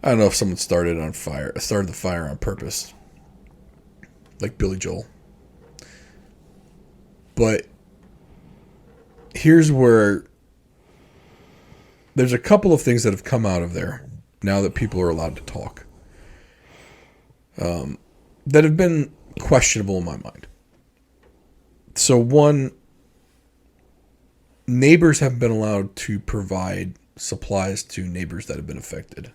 I don't know if someone started the fire on purpose, like Billy Joel. But here's where there's a couple of things that have come out of there now that people are allowed to talk, that have been questionable in my mind. So one, neighbors have been allowed to provide supplies to neighbors that have been affected.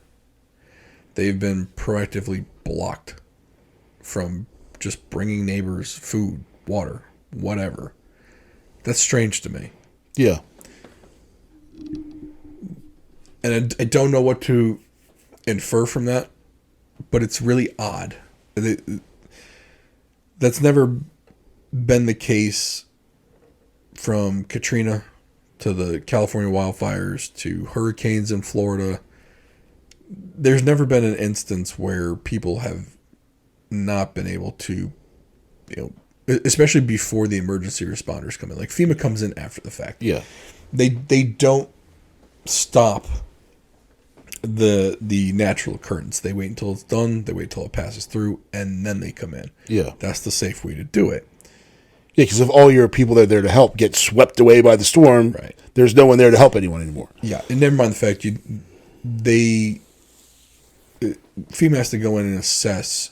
They've been proactively blocked from just bringing neighbors food, water, whatever. That's strange to me. Yeah. And I don't know what to infer from that, but it's really odd. That's never been the case from Katrina to the California wildfires to hurricanes in Florida. There's never been an instance where people have not been able to, especially before the emergency responders come in. Like FEMA comes in after the fact. Yeah. They don't stop the natural occurrence. They wait until it's done, they wait until it passes through, and then they come in. Yeah. That's the safe way to do it. Yeah, because if all your people that are there to help get swept away by the storm, right, there's no one there to help anyone anymore. Yeah, and never mind the fact FEMA has to go in and assess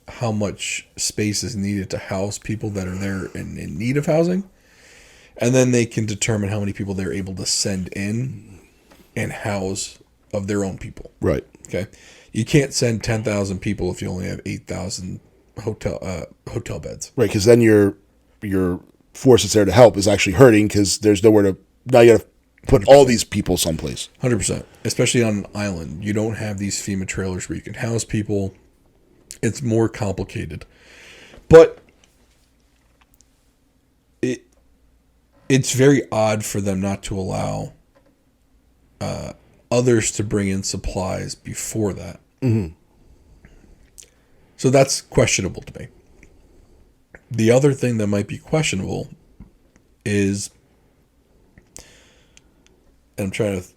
how much space is needed to house people that are there in need of housing, and then they can determine how many people they're able to send in and house of their own people. Right. Okay. You can't send 10,000 people if you only have 8,000 hotel beds. Right, because then your force that's there to help is actually hurting because there's nowhere to. Now you got to put 100%. All these people someplace. 100%. Especially on an island, you don't have these FEMA trailers where you can house people. It's more complicated, but it's very odd for them not to allow others to bring in supplies before that. Mm-hmm. So that's questionable to me. The other thing that might be questionable is, and I'm trying to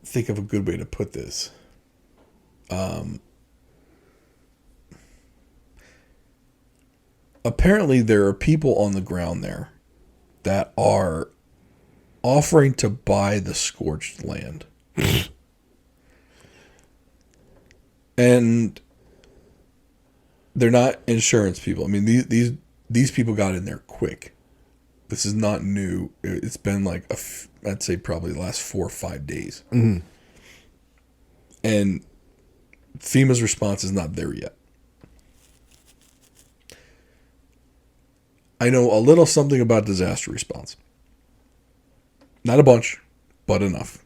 think of a good way to put this. Apparently there are people on the ground there that are offering to buy the scorched land. And they're not insurance people. I mean, these people got in there quick. This is not new. It's been like, I'd say probably the last 4 or 5 days. Mm-hmm. And FEMA's response is not there yet. I know a little something about disaster response. Not a bunch, but enough.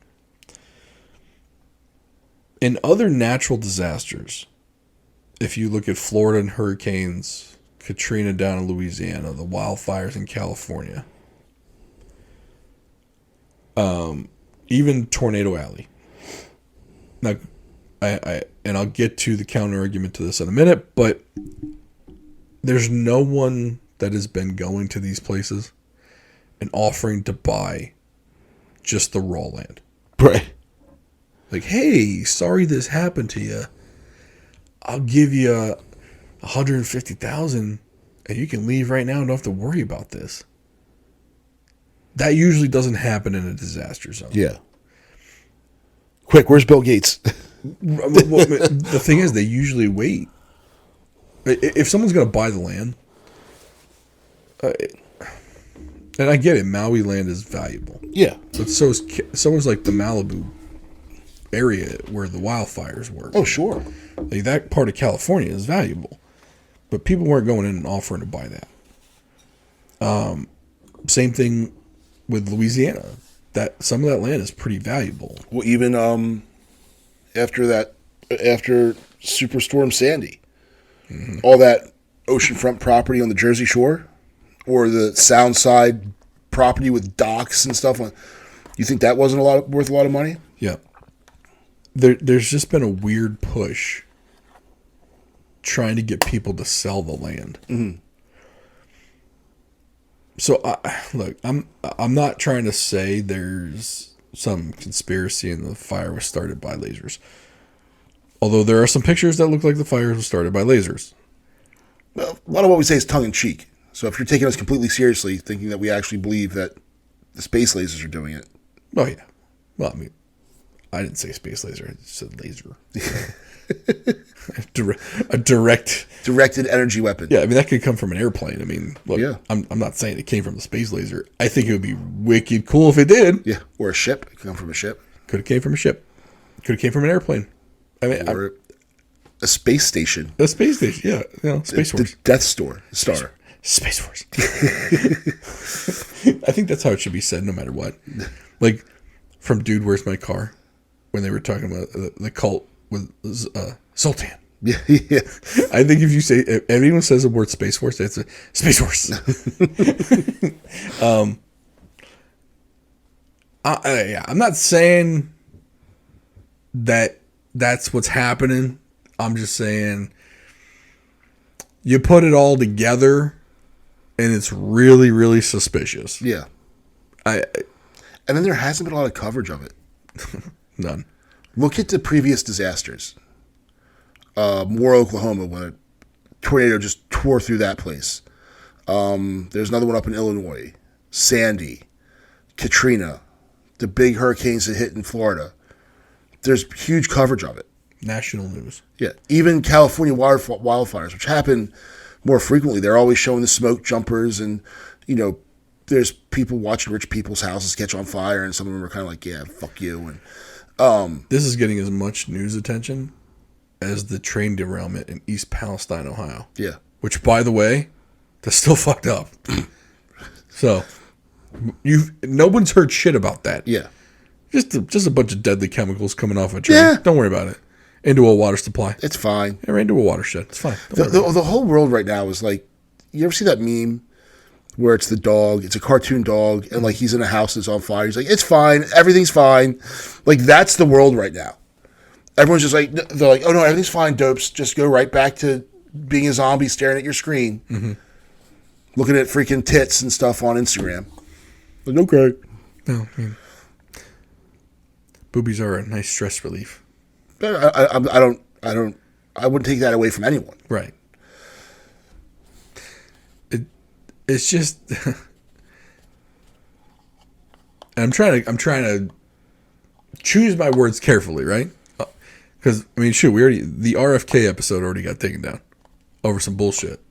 In other natural disasters, if you look at Florida and hurricanes, Katrina down in Louisiana, the wildfires in California, even Tornado Alley. Now, I'll get to the counter argument to this in a minute, but there's no one that has been going to these places and offering to buy just the raw land. Right. Like, hey, sorry this happened to you. I'll give you $150,000 and you can leave right now and don't have to worry about this. That usually doesn't happen in a disaster zone. Yeah. Quick, where's Bill Gates? The thing is, they usually wait. If someone's going to buy the land, and I get it, Maui land is valuable. Yeah. But so is like the Malibu area where the wildfires were. Oh, sure. Like that part of California is valuable. But people weren't going in and offering to buy that. Same thing with Louisiana. That some of that land is pretty valuable. Well, even after Superstorm Sandy, mm-hmm. all that oceanfront property on the Jersey Shore, or the Soundside property with docks and stuff. You think that wasn't worth a lot of money? Yeah. There's just been a weird push trying to get people to sell the land. Mm-hmm. So look, I'm not trying to say there's some conspiracy and the fire was started by lasers. Although there are some pictures that look like the fire was started by lasers. Well, a lot of what we say is tongue in cheek. So if you're taking us completely seriously, thinking that we actually believe that the space lasers are doing it. Oh, yeah. Well, I mean, I didn't say space laser. I said laser. A directed energy weapon. Yeah, I mean, that could come from an airplane. I mean, look, yeah. I'm not saying it came from the space laser. I think it would be wicked cool if it did. Yeah, or a ship. It could come from a ship. Could have came from a ship. Could have came from an airplane. I mean, or a space station. A space station, yeah. You know, Space Force. The Death Star. Space Force. I think that's how it should be said no matter what. Like, from Dude, Where's My Car? When they were talking about the cult with Sultan. Yeah. I think if anyone says the word Space Force, that's a Space Force. I'm not saying that that's what's happening. I'm just saying you put it all together and it's really, really suspicious. Yeah. And then there hasn't been a lot of coverage of it. None. Look at the previous disasters. Moore, Oklahoma, when a tornado just tore through that place. There's another one up in Illinois. Sandy, Katrina, the big hurricanes that hit in Florida. There's huge coverage of it. National news. Yeah. Even California wildfires, which happen more frequently. They're always showing the smoke jumpers and, there's people watching rich people's houses catch on fire and some of them are kind of like, yeah, fuck you. And this is getting as much news attention as the train derailment in East Palestine, Ohio. Yeah. Which, by the way, that's still fucked up. So, no one's heard shit about that. Yeah. Just a bunch of deadly chemicals coming off a train. Yeah. Don't worry about it. Into a water supply. It's fine. Yeah, right into a watershad. It's fine. The whole world right now is like, you ever see that meme where it's the dog, it's a cartoon dog, and like he's in a house that's on fire. He's like, it's fine, everything's fine. Like that's the world right now. Everyone's just like, they're like, oh no, everything's fine, dopes. Just go right back to being a zombie staring at your screen, looking at freaking tits and stuff on Instagram. Like, okay. No, I mean, boobies are a nice stress relief. But I wouldn't take that away from anyone. Right. It's just, I'm trying to choose my words carefully, right? Because I mean, shoot, the RFK episode already got taken down over some bullshit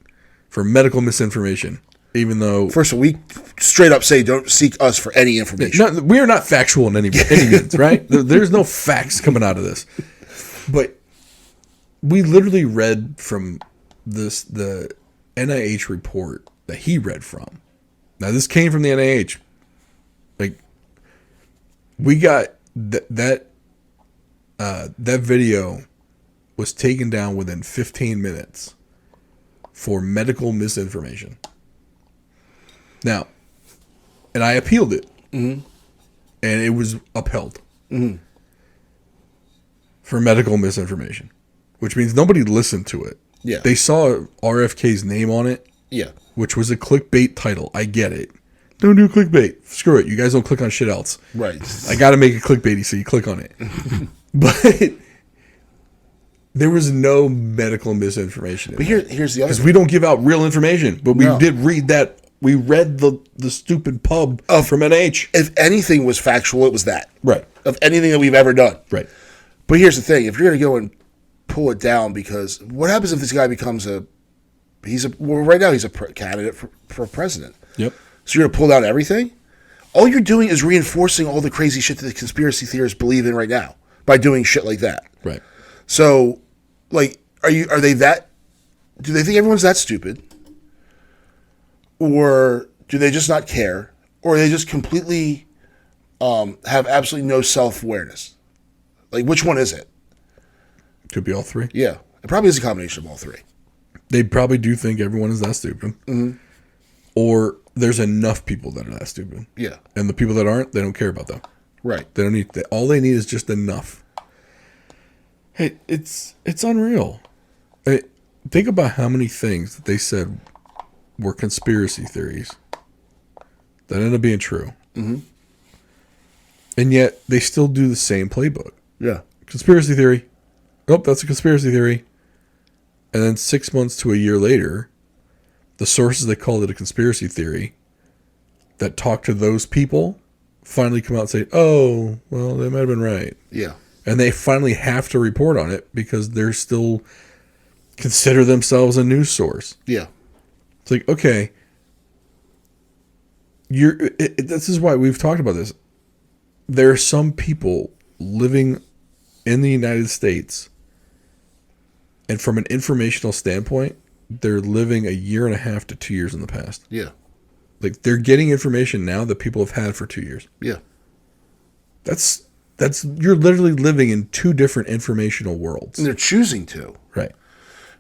for medical misinformation. Even though, first of all, we straight up say don't seek us for any information. No, we are not factual in any means, right? There's no facts coming out of this, but we literally read from the NIH report that he read from. Now, this came from the NIH. Like, we got that video was taken down within 15 minutes for medical misinformation. Now, and I appealed it, and it was upheld for medical misinformation, which means nobody listened to it. Yeah, they saw RFK's name on it. Yeah, which was a clickbait title. I get it. Don't do clickbait. Screw it. You guys don't click on shit else. Right. I got to make it clickbaity so you click on it. But there was no medical misinformation. But here's the other. Because we don't give out real information. But we did read that. We read the stupid pub from NH. If anything was factual, it was that. Right. Of anything that we've ever done. Right. But here's the thing. If you're going to go and pull it down, because what happens if this guy becomes right now he's a candidate for president. Yep. So you're going to pull down everything? All you're doing is reinforcing all the crazy shit that the conspiracy theorists believe in right now by doing shit like that. Right. So, like, do they think everyone's that stupid? Or do they just not care? Or they just completely have absolutely no self-awareness? Like, which one is it? Could be all three. Yeah. It probably is a combination of all three. They probably do think everyone is that stupid. Mm-hmm. Or there's enough people that are that stupid. Yeah. And the people that aren't, they don't care about them. Right. They don't need that. All they need is just enough. Hey, it's unreal. Think about how many things that they said were conspiracy theories that ended up being true. Mm-hmm. And yet they still do the same playbook. Yeah. Conspiracy theory. Nope, that's a conspiracy theory. And then 6 months to a year later, the sources that called it a conspiracy theory that talk to those people finally come out and say, oh, well, they might have been right. Yeah. And they finally have to report on it because they're still consider themselves a news source. Yeah. It's like, okay, this is why we've talked about this. There are some people living in the United States, and from an informational standpoint, they're living 1.5 to 2 years in the past. Yeah. Like, they're getting information now that people have had for 2 years. Yeah. That's you're literally living in two different informational worlds. And they're choosing to. Right.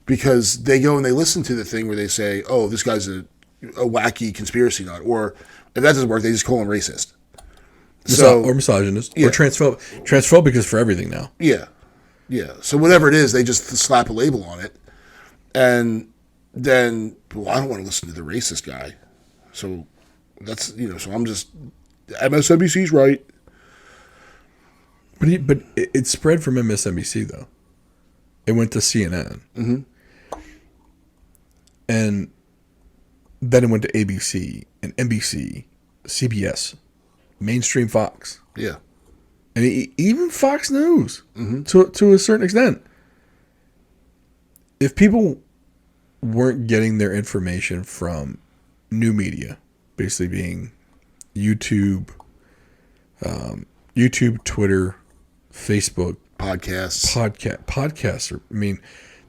Because they go and they listen to the thing where they say, oh, this guy's a wacky conspiracy nut. Or if that doesn't work, they just call him racist. Or misogynist. Yeah. Or transphobic. Transphobic is for everything now. Yeah. Yeah. So whatever it is, they just slap a label on it. And then, well, I don't want to listen to the racist guy. So that's, so I'm just, MSNBC's right. But it spread from MSNBC, though. It went to CNN. Mm-hmm. And then it went to ABC and NBC, CBS, mainstream Fox. Yeah. And even Fox News, to a certain extent. If people weren't getting their information from new media, basically being YouTube, Twitter, Facebook, podcasts. I mean,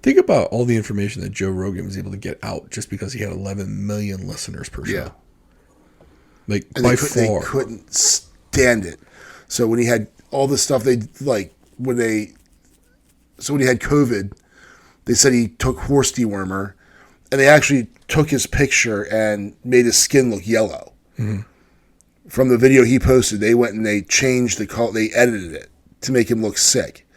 think about all the information that Joe Rogan was able to get out just because he had 11 million listeners per show. Yeah. Like, and by they couldn't stand it. So when he had all the stuff when he had COVID, they said he took horse dewormer and they actually took his picture and made his skin look yellow. Mm-hmm. From the video he posted, they went and they changed the color. They edited it to make him look sick.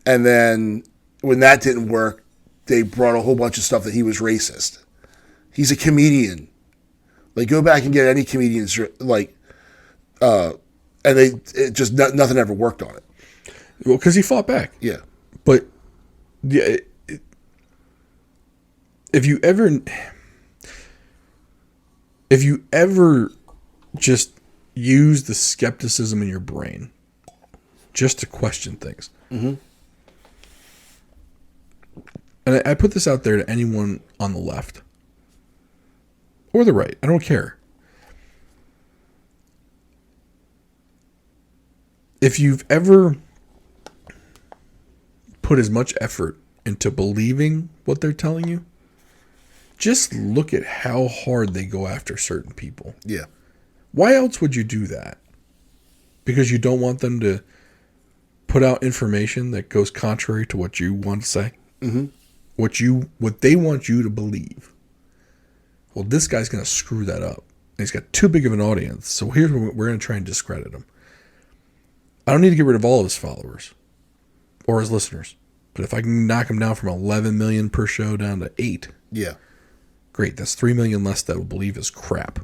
And then when that didn't work, they brought a whole bunch of stuff that he was racist. He's a comedian. Like, go back and get any comedians, like, and nothing ever worked on it. Well, because he fought back. Yeah. But yeah, if you ever just use the skepticism in your brain just to question things. Mm-hmm. And I put this out there to anyone on the left or the right. I don't care. If you've ever put as much effort into believing what they're telling you, just look at how hard they go after certain people. Yeah. Why else would you do that? Because you don't want them to put out information that goes contrary to what you want to say? Mm-hmm. What they want you to believe. Well, this guy's going to screw that up. And he's got too big of an audience. So here's what we're going to try and discredit him. I don't need to get rid of all of his followers or his listeners. But if I can knock him down from 11 million per show down to 8. Yeah. Great. That's 3 million less that will believe his crap.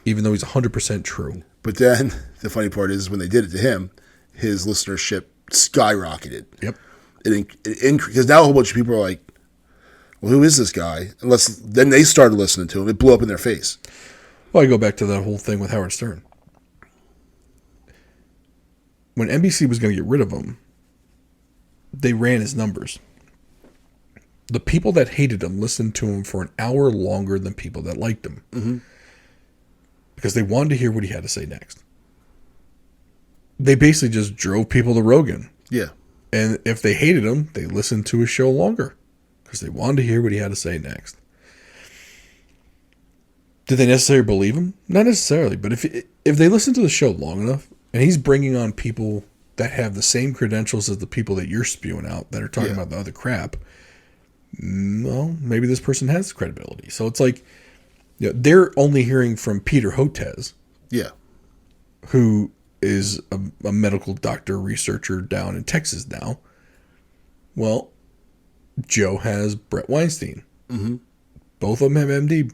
Even though he's 100% true. But then the funny part is when they did it to him, his listenership skyrocketed. Yep. It increased because now a whole bunch of people are like, well, who is this guy? Then they started listening to him. It blew up in their face. Well, I go back to that whole thing with Howard Stern. When NBC was going to get rid of him, they ran his numbers. The people that hated him listened to him for an hour longer than people that liked him. Mm-hmm. Because they wanted to hear what he had to say next. They basically just drove people to Rogan. Yeah. And if they hated him, they listened to his show longer. Because they wanted to hear what he had to say next. Did they necessarily believe him? Not necessarily. But if they listen to the show long enough, and he's bringing on people that have the same credentials as the people that you're spewing out that are talking about the other crap, well, maybe this person has credibility. So it's like, they're only hearing from Peter Hotez. Yeah. Who is a medical doctor researcher down in Texas now. Well, Joe has Brett Weinstein. Mm-hmm. Both of them have MD.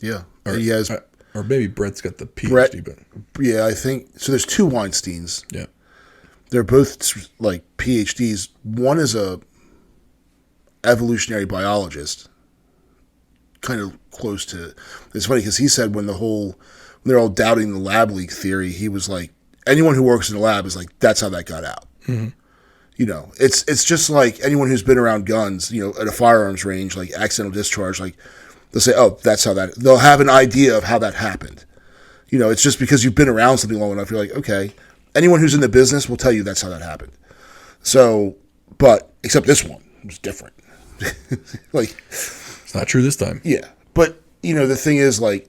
Yeah. Or, he has, or maybe Brett's got the PhD. But yeah, I think. So there's two Weinsteins. Yeah. They're both like PhDs. One is a evolutionary biologist. Kind of close to. It's funny because he said when they're all doubting the lab leak theory, he was like, anyone who works in the lab is like, that's how that got out. Mm-hmm. It's just like anyone who's been around guns, at a firearms range, like accidental discharge, like they'll say, oh, that's how that. They'll have an idea of how that happened. It's just because you've been around something long enough, you're like, okay. Anyone who's in the business will tell you that's how that happened. So, but except this one was different. Like, it's not true this time. Yeah, but the thing is, like,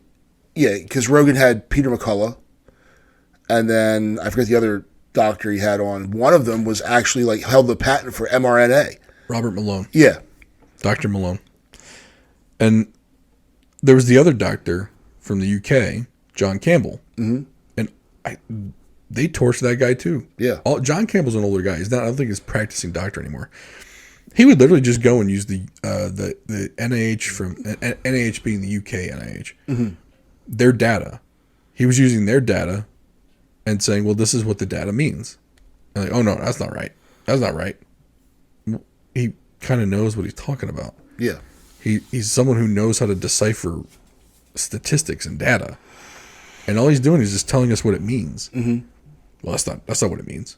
because Rogan had Peter McCullough, and then I forget the other doctor he had on. One of them was actually like held the patent for mRNA. Robert Malone. Yeah, Dr. Malone. And there was the other doctor from the UK, John Campbell, and they torched that guy too. Yeah, John Campbell's an older guy. He's not. I don't think he's a practicing doctor anymore. He would literally just go and use the NIH from NIH being the UK NIH, their data. He was using their data and saying, "Well, this is what the data means." And like, "Oh no, that's not right. That's not right." He kind of knows what he's talking about. Yeah, he's someone who knows how to decipher statistics and data, and all he's doing is just telling us what it means. Mm-hmm. Well, that's not what it means.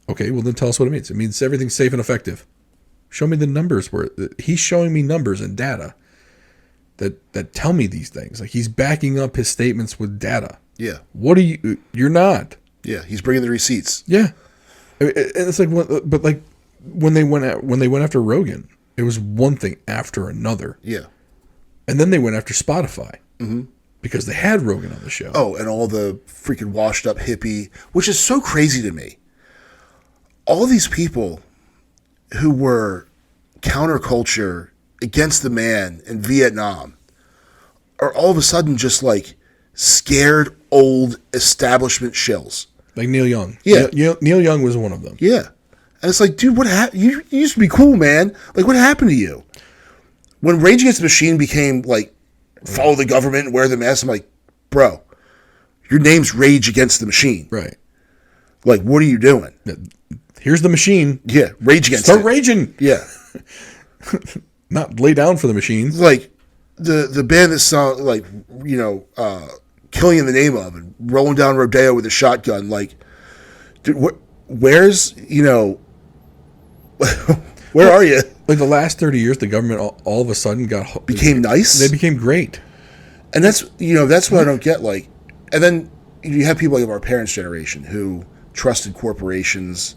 Okay, well then tell us what it means. It means everything's safe and effective. Show me the numbers where he's showing me numbers and data that tell me these things. Like he's backing up his statements with data. Yeah. What are you? You're not. Yeah, he's bringing the receipts. Yeah, and it's like, but like when they went after Rogan, it was one thing after another. Yeah, and then they went after Spotify because they had Rogan on the show. Oh, and all the freaking washed up hippie, which is so crazy to me. All these people who were counterculture against the man in Vietnam are all of a sudden just like scared old establishment shills. Like Neil Young. Yeah. Neil Young was one of them. Yeah. And it's like, dude, what happened? You used to be cool, man. Like, what happened to you? When Rage Against the Machine became like, follow the government, wear the mask, I'm like, bro, your name's Rage Against the Machine. Right. Like, what are you doing? Here's the machine. Yeah, rage against Start it. raging. Yeah. Not lay down for the machine. Like, the band that sound like, you know, Killing in the Name of and rolling down Rodeo with a shotgun, like, dude, where's, you know, where are you? Like the last 30 years, the government all of a sudden Became nice? They became great. And that's, you know, that's what I don't get. Like, and then you have people like our parents' generation who trusted corporations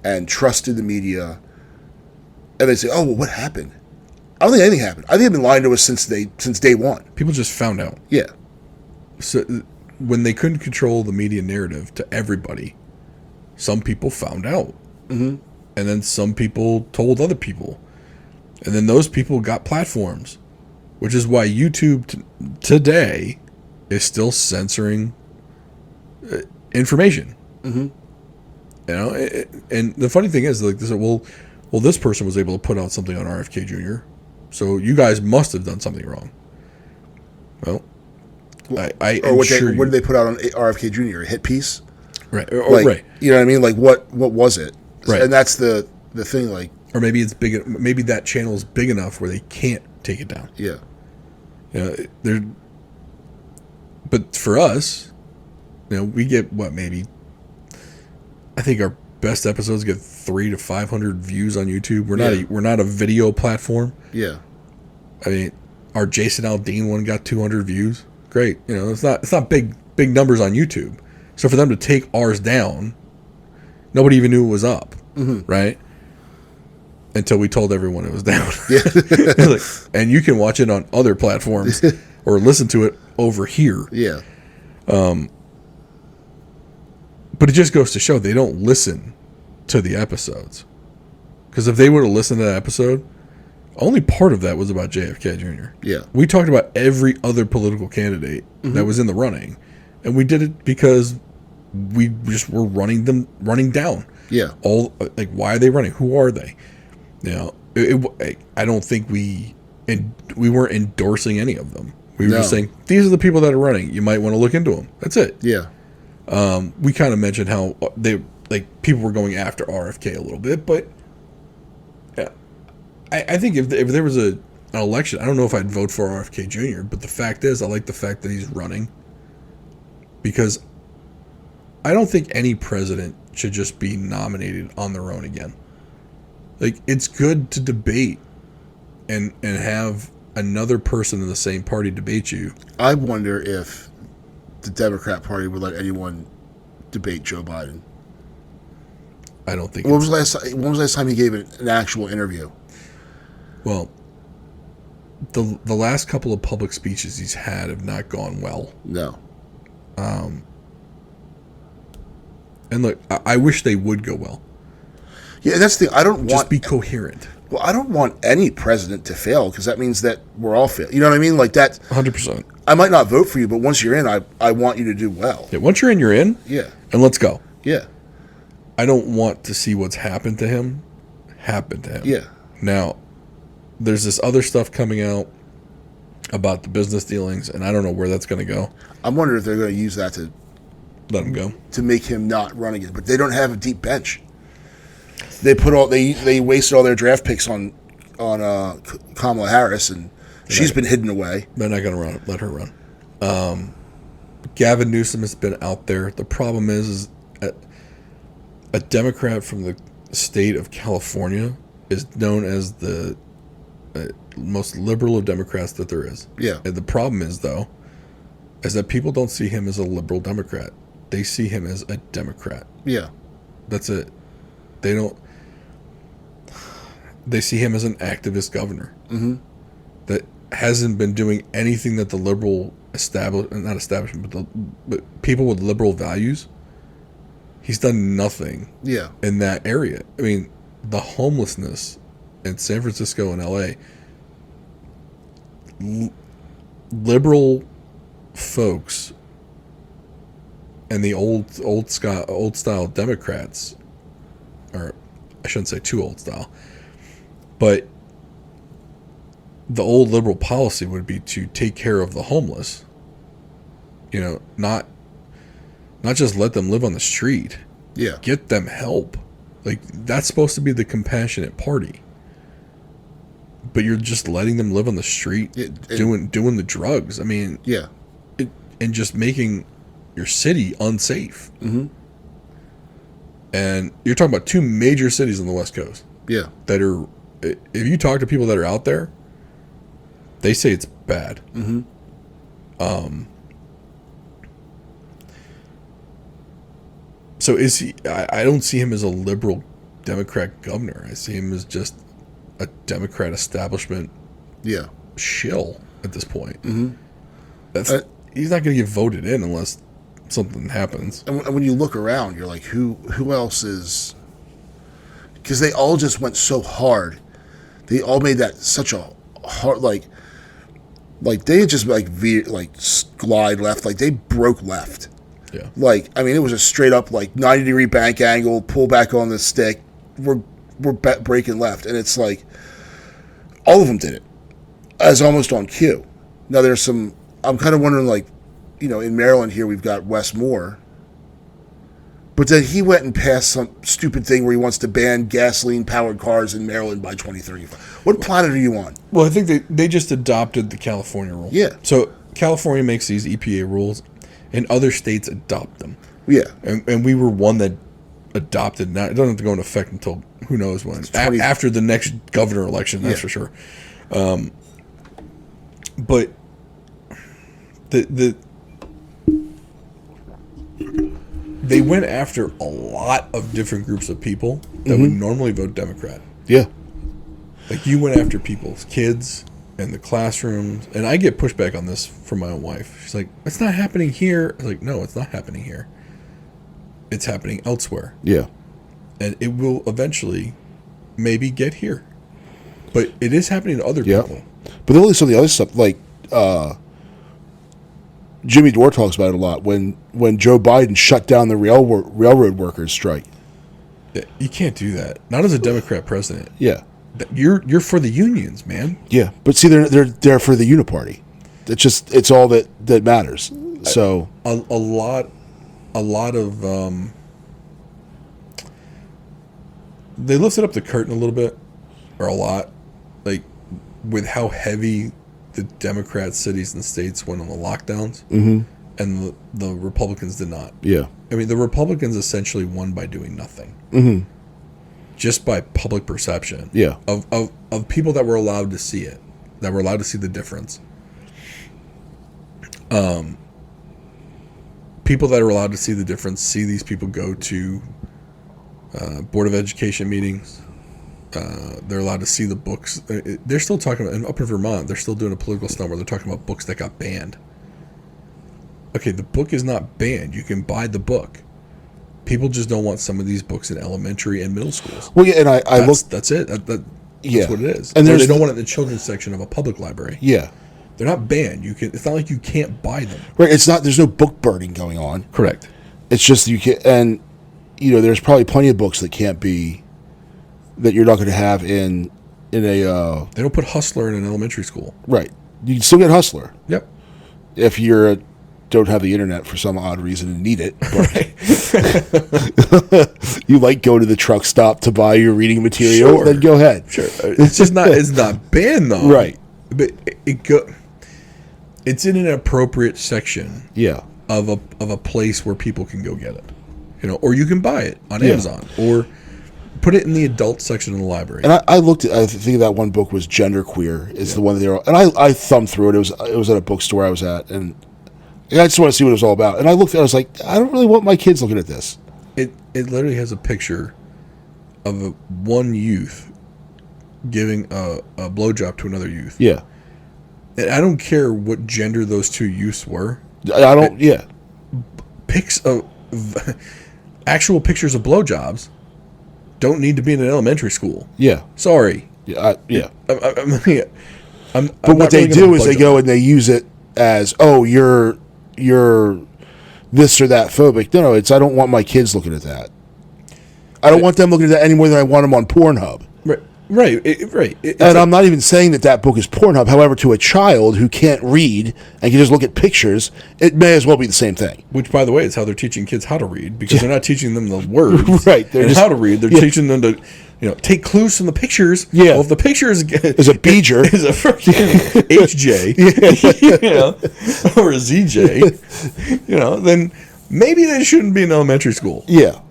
and trusted the media, and they say, "Oh, well, what happened?" I don't think anything happened. I think they've been lying to us since day one. People just found out. Yeah. So when they couldn't control the media narrative to everybody, some people found out, and then some people told other people, and then those people got platforms, which is why YouTube today is still censoring information. You know, and the funny thing is, like, they said, well, this person was able to put out something on RFK Jr., so you guys must have done something wrong. Well, what did they put out on RFK Jr.? A hit piece, right? Like, right. You know what I mean? Like, what was it? Right. And that's the thing. Like, or maybe it's big. Maybe that channel is big enough where they can't take it down. Yeah. You know, but for us, you know, we get what, maybe, I think our best episodes get 300 to 500 views on YouTube. We're not a video platform. Yeah. I mean, our Jason Aldean one got 200 views. Great. You know, it's not big numbers on YouTube. So for them to take ours down, nobody even knew it was up, right? Until we told everyone it was down. Yeah. Like, and you can watch it on other platforms or listen to it over here. Yeah. But it just goes to show they don't listen to the episodes. Because if they would have listened to that episode, only part of that was about JFK Jr. Yeah. We talked about every other political candidate that was in the running. And we did it because we just were running down. Yeah. All, like, why are they running? Who are they? You know, I don't think we weren't endorsing any of them. We were just saying, these are the people that are running. You might want to look into them. That's it. Yeah. We kind of mentioned how people were going after RFK a little bit, but yeah, I think if there was an election, I don't know if I'd vote for RFK Jr., but the fact is, I like the fact that he's running, because I don't think any president should just be nominated on their own again. Like, it's good to debate and have another person in the same party debate you. I wonder if the Democrat Party would let anyone debate Joe Biden. I don't think. When was the last time he gave an actual interview? Well, the last couple of public speeches he's had have not gone well. No. And look, I wish they would go well. Yeah, that's the. I don't want just be coherent. Well, I don't want any president to fail, because that means that we're all fail. You know what I mean? Like that. 100%. I might not vote for you, but once you're in, I want you to do well. Yeah, once you're in, you're in. Yeah. And let's go. Yeah. I don't want to see what's happened to him happen to him. Yeah. Now, there's this other stuff coming out about the business dealings, and I don't know where that's going to go. I'm wondering if they're going to use that to let him go, to make him not run again. But they don't have a deep bench. They wasted all their draft picks on Kamala Harris, and she's been hidden away. They're not going to let her run. Gavin Newsom has been out there. The problem is a Democrat from the state of California is known as the most liberal of Democrats that there is. Yeah. And the problem is, though, is that people don't see him as a liberal Democrat. They see him as a Democrat. Yeah. That's it. They don't. They see him as an activist governor that hasn't been doing anything that the liberal but people with liberal values. He's done nothing. Yeah. In that area. I mean, the homelessness in San Francisco and LA liberal folks and the old style Democrats, or I shouldn't say too old style, but the old liberal policy would be to take care of the homeless. You know, not just let them live on the street. Yeah. Get them help. Like, that's supposed to be the compassionate party. But you're just letting them live on the street, doing the drugs. I mean, yeah, and just making your city unsafe. Mm-hmm. And you're talking about two major cities on the West Coast. Yeah. That are, if you talk to people that are out there, they say it's bad. Mm-hmm. So is he? I don't see him as a liberal Democrat governor. I see him as just a Democrat establishment. Yeah. Shill at this point. Mm-hmm. He's not going to get voted in unless something happens. And when you look around, you're like, who else is? Because they all just went so hard. They all made that such a hard, like they had just glide left, like they broke left. Yeah. Like, I mean, it was a straight up 90-degree bank angle, pull back on the stick. We're breaking left, and it's like all of them did it as almost on cue. Now there's some. I'm kind of wondering, in Maryland here we've got Wes Moore, but then he went and passed some stupid thing where he wants to ban gasoline-powered cars in Maryland by 2035. What planet are you on? Well, I think they just adopted the California rule. Yeah. So California makes these EPA rules, and other states adopt them. Yeah. And we were one that adopted. Now it doesn't have to go into effect until who knows when. After the next governor election, that's for sure. But they went after a lot of different groups of people that would normally vote Democrat. Yeah. Like, you went after people's kids and the classrooms, and I get pushback on this from my own wife. She's like, "It's not happening here." I was like, "No, it's not happening here. It's happening elsewhere." Yeah. And it will eventually maybe get here. But it is happening to other people. But there some of the other stuff, Jimmy Dore talks about it a lot, when Joe Biden shut down the railroad workers strike. You can't do that. Not as a Democrat president. Yeah. You're for the unions, man. Yeah. But see, they're for the uniparty. It's all that matters. So a lot of they lifted up the curtain a little bit, or a lot, with how heavy the Democrat cities and states went on the lockdowns, and the Republicans did not. Yeah. I mean, the Republicans essentially won by doing nothing, just by public perception. Yeah. Of people that were allowed to see it, that were allowed to see the difference. People that are allowed to see the difference see these people go to Board of Education meetings. They're allowed to see the books. They're still talking about, and up in Vermont, they're still doing a political stunt where they're talking about books that got banned. Okay, the book is not banned. You can buy the book. People just don't want some of these books in elementary and middle schools. Well, yeah, and I looked. That's it. That's what it is. And they don't want it in the children's section of a public library. Yeah. They're not banned. It's not like you can't buy them. Right. It's not. There's no book burning going on. Correct. It's just you can, and there's probably plenty of books that can't be, that you're not going to have in a. They don't put Hustler in an elementary school. Right. You can still get Hustler. Yep. If don't have the internet for some odd reason and need it, but you go to the truck stop to buy your reading material, sure. Then go ahead. Sure. It's just not. It's not banned though. Right. But it's in an appropriate section. Yeah. Of a place where people can go get it, or you can buy it on Amazon, or put it in the adult section of the library. And I looked at. I think that one book was Genderqueer. Is the one that they were. And I thumbed through it. It was at a bookstore I was at, and I just want to see what it was all about. And I looked. I was like, I don't really want my kids looking at this. It literally has a picture of one youth giving a blowjob to another youth. Yeah. And I don't care what gender those two youths were. I don't. Yeah. Pics of actual pictures of blowjobs don't need to be in an elementary school. Yeah. Sorry. Yeah. Yeah. But what they do is they go and they use it as, oh, you're this or that phobic. No, it's I don't want my kids looking at that. I don't want them looking at that any more than I want them on Pornhub. Right. And I'm not even saying that book is Pornhub. However, to a child who can't read and can just look at pictures, it may as well be the same thing. Which, by the way, is how they're teaching kids how to read, because they're not teaching them the words right, and how to read. They're teaching them to, take clues from the pictures. Yeah. Well, if the picture is a beeger, is a freaking HJ, or a ZJ, then maybe they shouldn't be in elementary school. Yeah.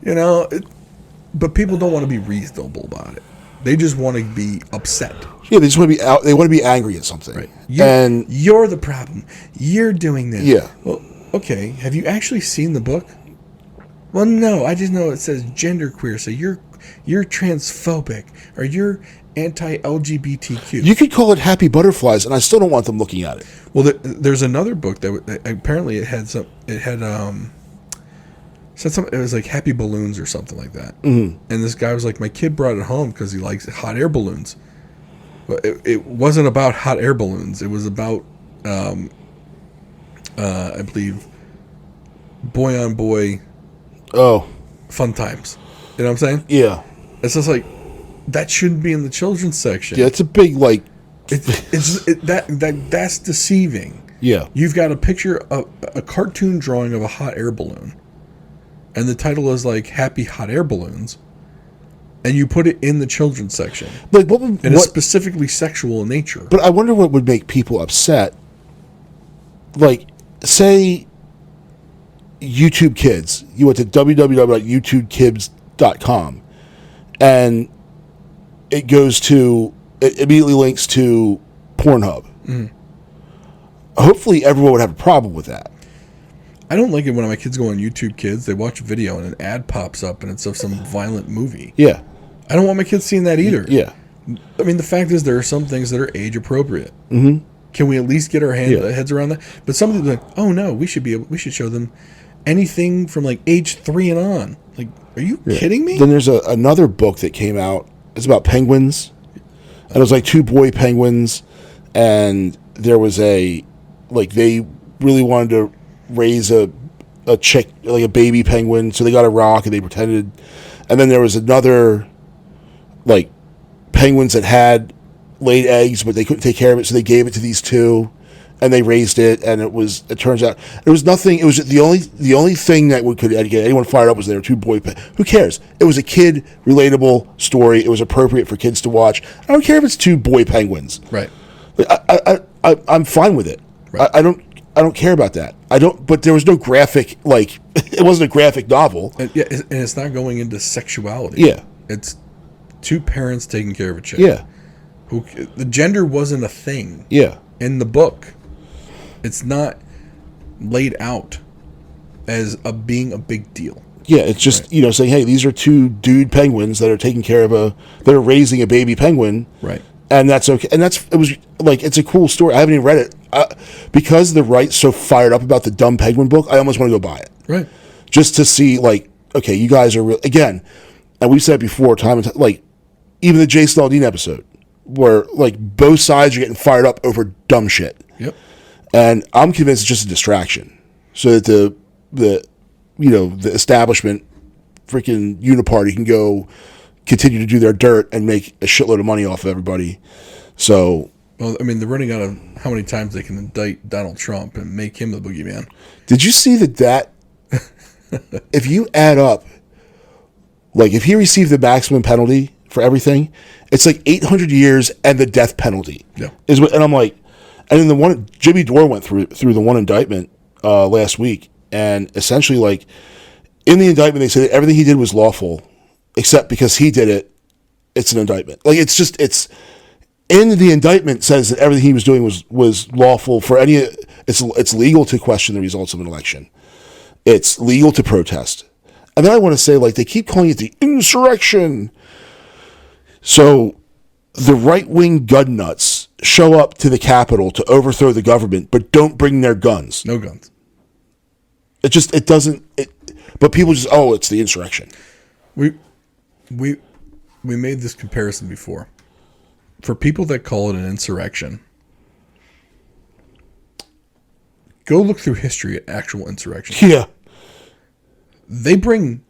But people don't want to be reasonable about it. They just want to be upset. Yeah, they just want to be out. They want to be angry at something. Right. And you're the problem. You're doing this. Yeah. Well, okay. Have you actually seen the book? Well, no. I just know it says genderqueer, so you're transphobic or you're anti-LGBTQ. You could call it Happy Butterflies, and I still don't want them looking at it. Well, there's another book that apparently it had said something. It was like Happy Balloons or something like that. Mm-hmm. And this guy was like, my kid brought it home because he likes hot air balloons. But it wasn't about hot air balloons. It was about, I believe, boy on boy. Oh, fun times. You know what I'm saying? Yeah. It's just like that shouldn't be in the children's section. Yeah, it's a big that's deceiving. Yeah. You've got a picture of a cartoon drawing of a hot air balloon. And the title is like Happy Hot Air Balloons, and you put it in the children's section. Like it's specifically sexual in nature. But I wonder what would make people upset. Like, say, YouTube Kids. You went to www.youtubekids.com, and it immediately links to Pornhub. Mm. Hopefully, everyone would have a problem with that. I don't like it when my kids go on YouTube Kids, they watch a video and an ad pops up and it's of some violent movie. Yeah. I don't want my kids seeing that either. Yeah. I mean, the fact is there are some things that are age appropriate. Mm-hmm. Can we at least get our heads around that? But some people are like, oh no, we should show them anything from like age 3 and on. Like, are you kidding me? Then there's another book that came out. It's about penguins. And it was like 2 boy penguins. And there was they really wanted to raise a chick, like a baby penguin, so they got a rock and they pretended. And then there was another, like, penguins that had laid eggs but they couldn't take care of it, so they gave it to these 2 and they raised it, and it turns out there was nothing. It was the only thing that could get anyone fired up was there were 2 boy penguins. Who cares? It was a kid relatable story. It was appropriate for kids to watch. I don't care if it's 2 boy penguins. Right. I'm fine with it. Right. I don't care about that. But there was no graphic, like, it wasn't a graphic novel. And it's not going into sexuality. Yeah. It's 2 parents taking care of a chick. Yeah. The gender wasn't a thing. Yeah. In the book. It's not laid out as being a big deal. Yeah, it's just, saying, hey, these are 2 dude penguins that are taking care of that are raising a baby penguin. Right. And that's okay. And it's a cool story. I haven't even read it. Because the right's so fired up about the dumb penguin book, I almost want to go buy it. Right. Just to see, like, okay, you guys are again, and we've said it before, time and time, like, even the Jason Aldean episode, where, like, both sides are getting fired up over dumb shit. Yep. And I'm convinced it's just a distraction, so that the establishment, freaking uniparty, can go continue to do their dirt and make a shitload of money off of everybody. So, well, I mean, they're running out of how many times they can indict Donald Trump and make him the boogeyman. Did you see that if you add up, like, if he received the maximum penalty for everything, it's like 800 years and the death penalty. Yeah. And I'm like, and then the one Jimmy Dore went through the one indictment last week, and essentially, like, in the indictment they said that everything he did was lawful, except because he did it, it's an indictment. Like, it's in the indictment says that everything he was doing was lawful for any. It's legal to question the results of an election. It's legal to protest. And then I want to say, like, they keep calling it the insurrection. So the right-wing gun nuts show up to the Capitol to overthrow the government, but don't bring their guns. No guns. But people just, it's the insurrection. We made this comparison before. For people that call it an insurrection, Go look through history at actual insurrections. Yeah. They bring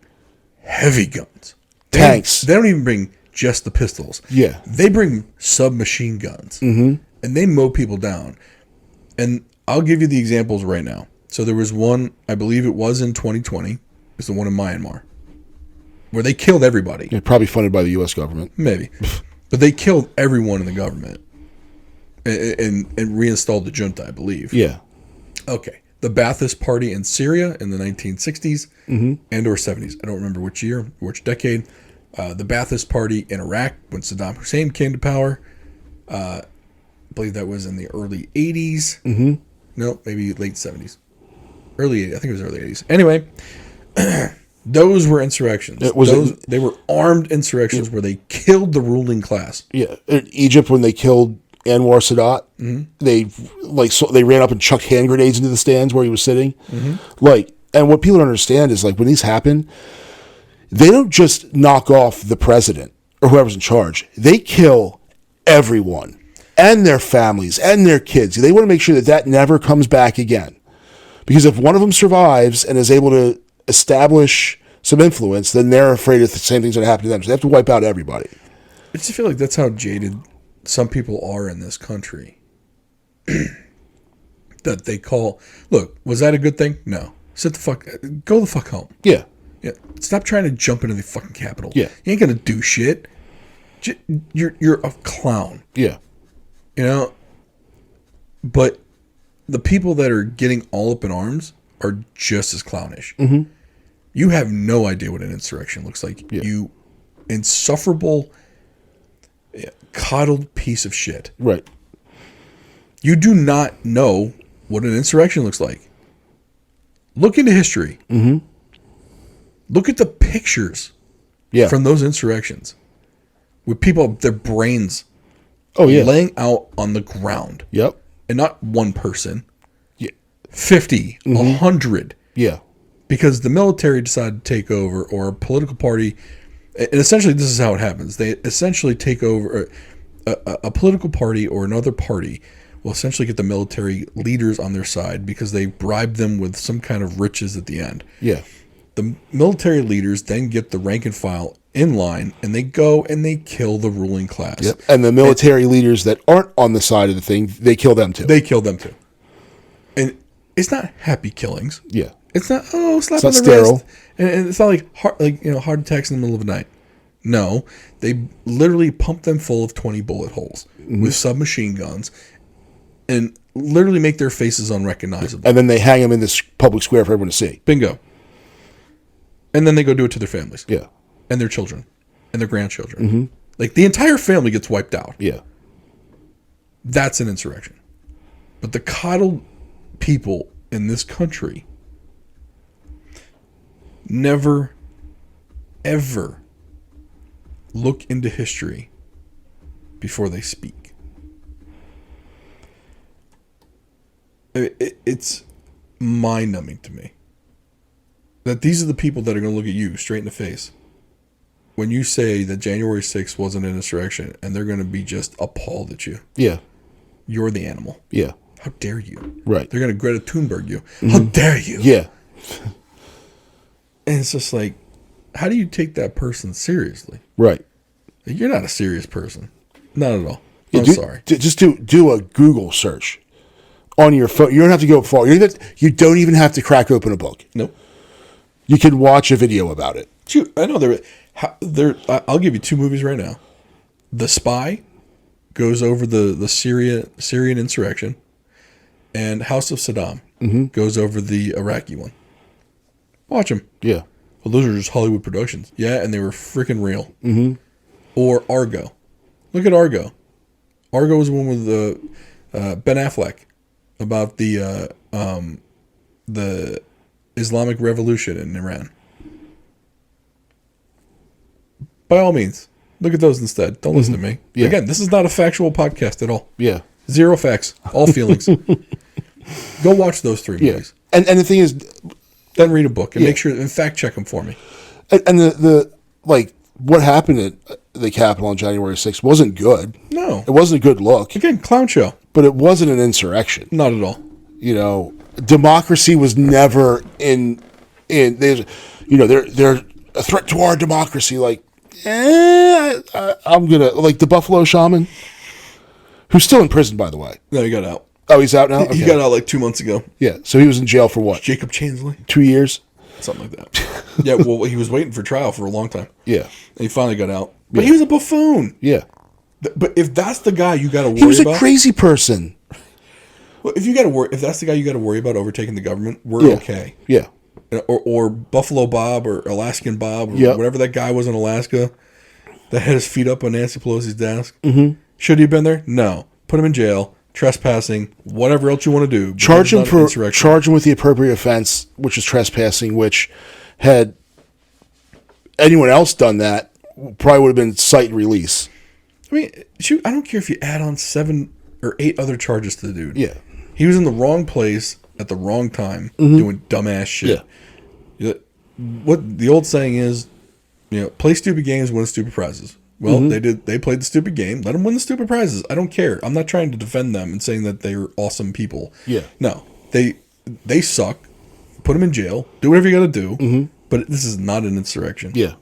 heavy guns. Tanks. They don't even bring just the pistols. Yeah. They bring submachine guns. Mm-hmm. And they mow people down. And I'll give you the examples right now. So there was one, I believe it was in 2020. It's the one in Myanmar. Where they killed everybody. Yeah, probably funded by the U.S. government. Maybe. But they killed everyone in the government. And reinstalled the junta, I believe. Yeah. Okay. The Ba'athist Party in Syria in the 1960s and or 70s. I don't remember which year, which decade. The Ba'athist Party in Iraq when Saddam Hussein came to power. I believe that was in the early 80s. Mm-hmm. No, maybe late 70s. Early 80s. I think it was early 80s. Anyway, those were insurrections. They were armed insurrections where they killed the ruling class. Yeah. In Egypt, when they killed Anwar Sadat, they ran up and chucked hand grenades into the stands where he was sitting. Mm-hmm. And what people don't understand is when these happen, they don't just knock off the president or whoever's in charge. They kill everyone and their families and their kids. They want to make sure that never comes back again. Because if one of them survives and is able to establish some influence, then they're afraid that the same thing's going to happen to them. So they have to wipe out everybody. I just feel like that's how jaded some people are in this country. That they call, look, was that a good thing? No. Go the fuck home. Yeah. Yeah. Stop trying to jump into the fucking Capitol. Yeah. You ain't gonna do shit. You're a clown. Yeah. You know? But the people that are getting all up in arms are just as clownish. Mm-hmm. You have no idea what an insurrection looks like. Yeah. You insufferable, coddled piece of shit. Right. You do not know what an insurrection looks like. Look into history. Mm-hmm. Look at the pictures from those insurrections with people, their brains laying out on the ground. Yep. And not one person. Yeah. 50, 100. Yeah. Because the military decided to take over, or a political party. And essentially, this is how it happens. They essentially take over a political party, or another party will essentially get the military leaders on their side because they bribe them with some kind of riches at the end. Yeah. The military leaders then get the rank and file in line, and they go and they kill the ruling class. Yep. And the military leaders that aren't on the side of the thing, they kill them too. And it's not happy killings. Yeah. It's not, slap on the sterile. wrist. And it's not like heart attacks in the middle of the night. No, they literally pump them full of 20 bullet holes with submachine guns and literally make their faces unrecognizable. And then they hang them in this public square for everyone to see. Bingo. And then they go do it to their families. Yeah. And their children. And their grandchildren. Mm-hmm. Like, the entire family gets wiped out. Yeah. That's an insurrection. But the coddled people in this country never, ever look into history before they speak. It's mind-numbing to me that these are the people that are going to look at you straight in the face when you say that January 6th wasn't an insurrection, and they're going to be just appalled at you. Yeah. You're the animal. Yeah. How dare you? Right. They're going to Greta Thunberg you. How dare you? Yeah. And it's just like, how do you take that person seriously? Right. You're not a serious person. Not at all. Yeah, I'm sorry. Just do a Google search on your phone. You don't have to go far. You don't even have to crack open a book. Nope. You can watch a video about it. I know I'll give you two movies right now. The Spy goes over the Syrian insurrection, and House of Saddam goes over the Iraqi one. Watch them. Yeah. Well, those are just Hollywood productions. Yeah, and they were freaking real. Mm-hmm. Or Argo. Look at Argo. Argo was the one with Ben Affleck about the Islamic Revolution in Iran. By all means, look at those instead. Don't listen to me. Yeah. Again, this is not a factual podcast at all. Yeah. Zero facts. All feelings. Go watch those three movies. And the thing is, then read a book and make sure and fact check them for me. And the what happened at the Capitol on January 6th wasn't good. No. It wasn't a good look. Again, clown show. But it wasn't an insurrection. Not at all. democracy was never in there's, they're a threat to our democracy. Like, I'm gonna like the Buffalo Shaman, who's still in prison, by the way. No, he got out. Oh, he's out now. Okay. He got out like 2 months ago. Yeah, so he was in jail for what? Jacob Chansley, 2 years, something like that. Yeah, well, he was waiting for trial for a long time. Yeah, and he finally got out. But he was a buffoon. Yeah, but if that's the guy you got to worry about, he was a crazy person. Well, if that's the guy you got to worry about overtaking the government, we're okay. Yeah. Or Buffalo Bob or Alaskan Bob or whatever that guy was in Alaska that had his feet up on Nancy Pelosi's desk. Mm-hmm. Should he have been there? No. Put him in jail, trespassing, whatever else you want to do. Charge him with the appropriate offense, which is trespassing, which had anyone else done that, probably would have been cite and release. I mean, shoot, I don't care if you add on 7 or 8 other charges to the dude. Yeah. He was in the wrong place at the wrong time doing dumbass shit. Yeah. What the old saying is, play stupid games, win stupid prizes. Well, they played the stupid game. Let them win the stupid prizes. I don't care. I'm not trying to defend them and saying that they're awesome people. Yeah. No. They suck. Put them in jail. Do whatever you got to do. Mm-hmm. But this is not an insurrection. Yeah.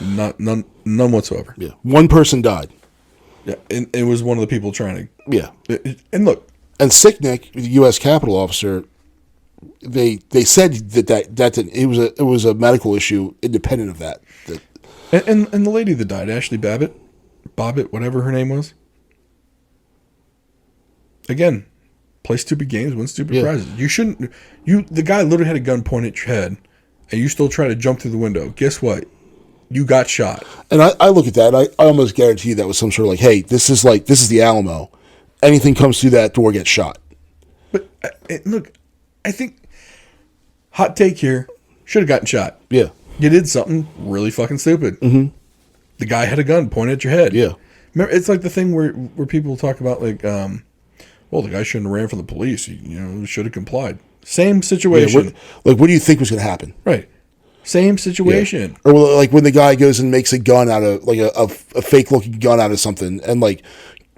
None whatsoever. Yeah. One person died. Yeah. And it was one of the people trying to. Yeah. And look. And Sicknick, the U.S. Capitol officer, they said that it was a medical issue independent of that. And the lady that died, Ashley Babbitt, whatever her name was. Again, play stupid games, win stupid prizes. You shouldn't. The guy literally had a gun pointed at your head, and you still try to jump through the window. Guess what? You got shot. And I look at that. I almost guarantee that was some sort of like, hey, this is the Alamo. Anything comes through that door gets shot. But look, I think hot take here, should have gotten shot. Yeah. You did something really fucking stupid. Mm-hmm. The guy had a gun pointed at your head. Yeah. Remember, it's like the thing where people talk about like, well, the guy shouldn't have ran from the police. He should have complied. Same situation. Yeah, what do you think was going to happen? Right. Same situation. Yeah. Or like when the guy goes and makes a gun out of like a fake looking gun out of something and like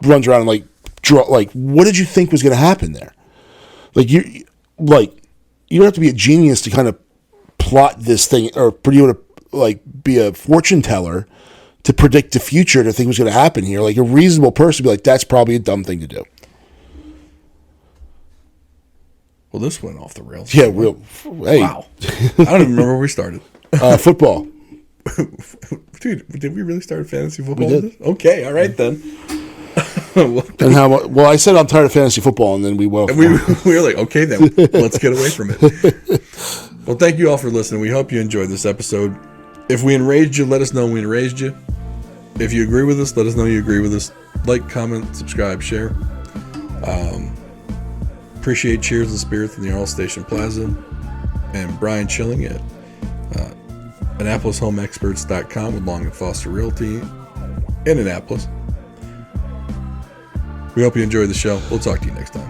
runs around and like what did you think was going to happen there? You don't have to be a genius to kind of plot this thing or be a fortune teller to predict the future to think was going to happen here. Like a reasonable person would be like, that's probably a dumb thing to do. Well, this went off the rails. Yeah, hey. Wow. I don't even remember where we started. Football. Dude, did we really start fantasy football? We did. Okay, all right then. And I said I'm tired of fantasy football, and then we went. We were like, okay, then let's get away from it. Well, thank you all for listening. We hope you enjoyed this episode. If we enraged you, let us know we enraged you. If you agree with us, let us know you agree with us. Like, comment, subscribe, share. Appreciate Cheers and Spirits in the Arnold Station Plaza and Brian Schilling at AnnapolisHomeExperts.com with Long & Foster Realty in Annapolis. We hope you enjoyed the show. We'll talk to you next time.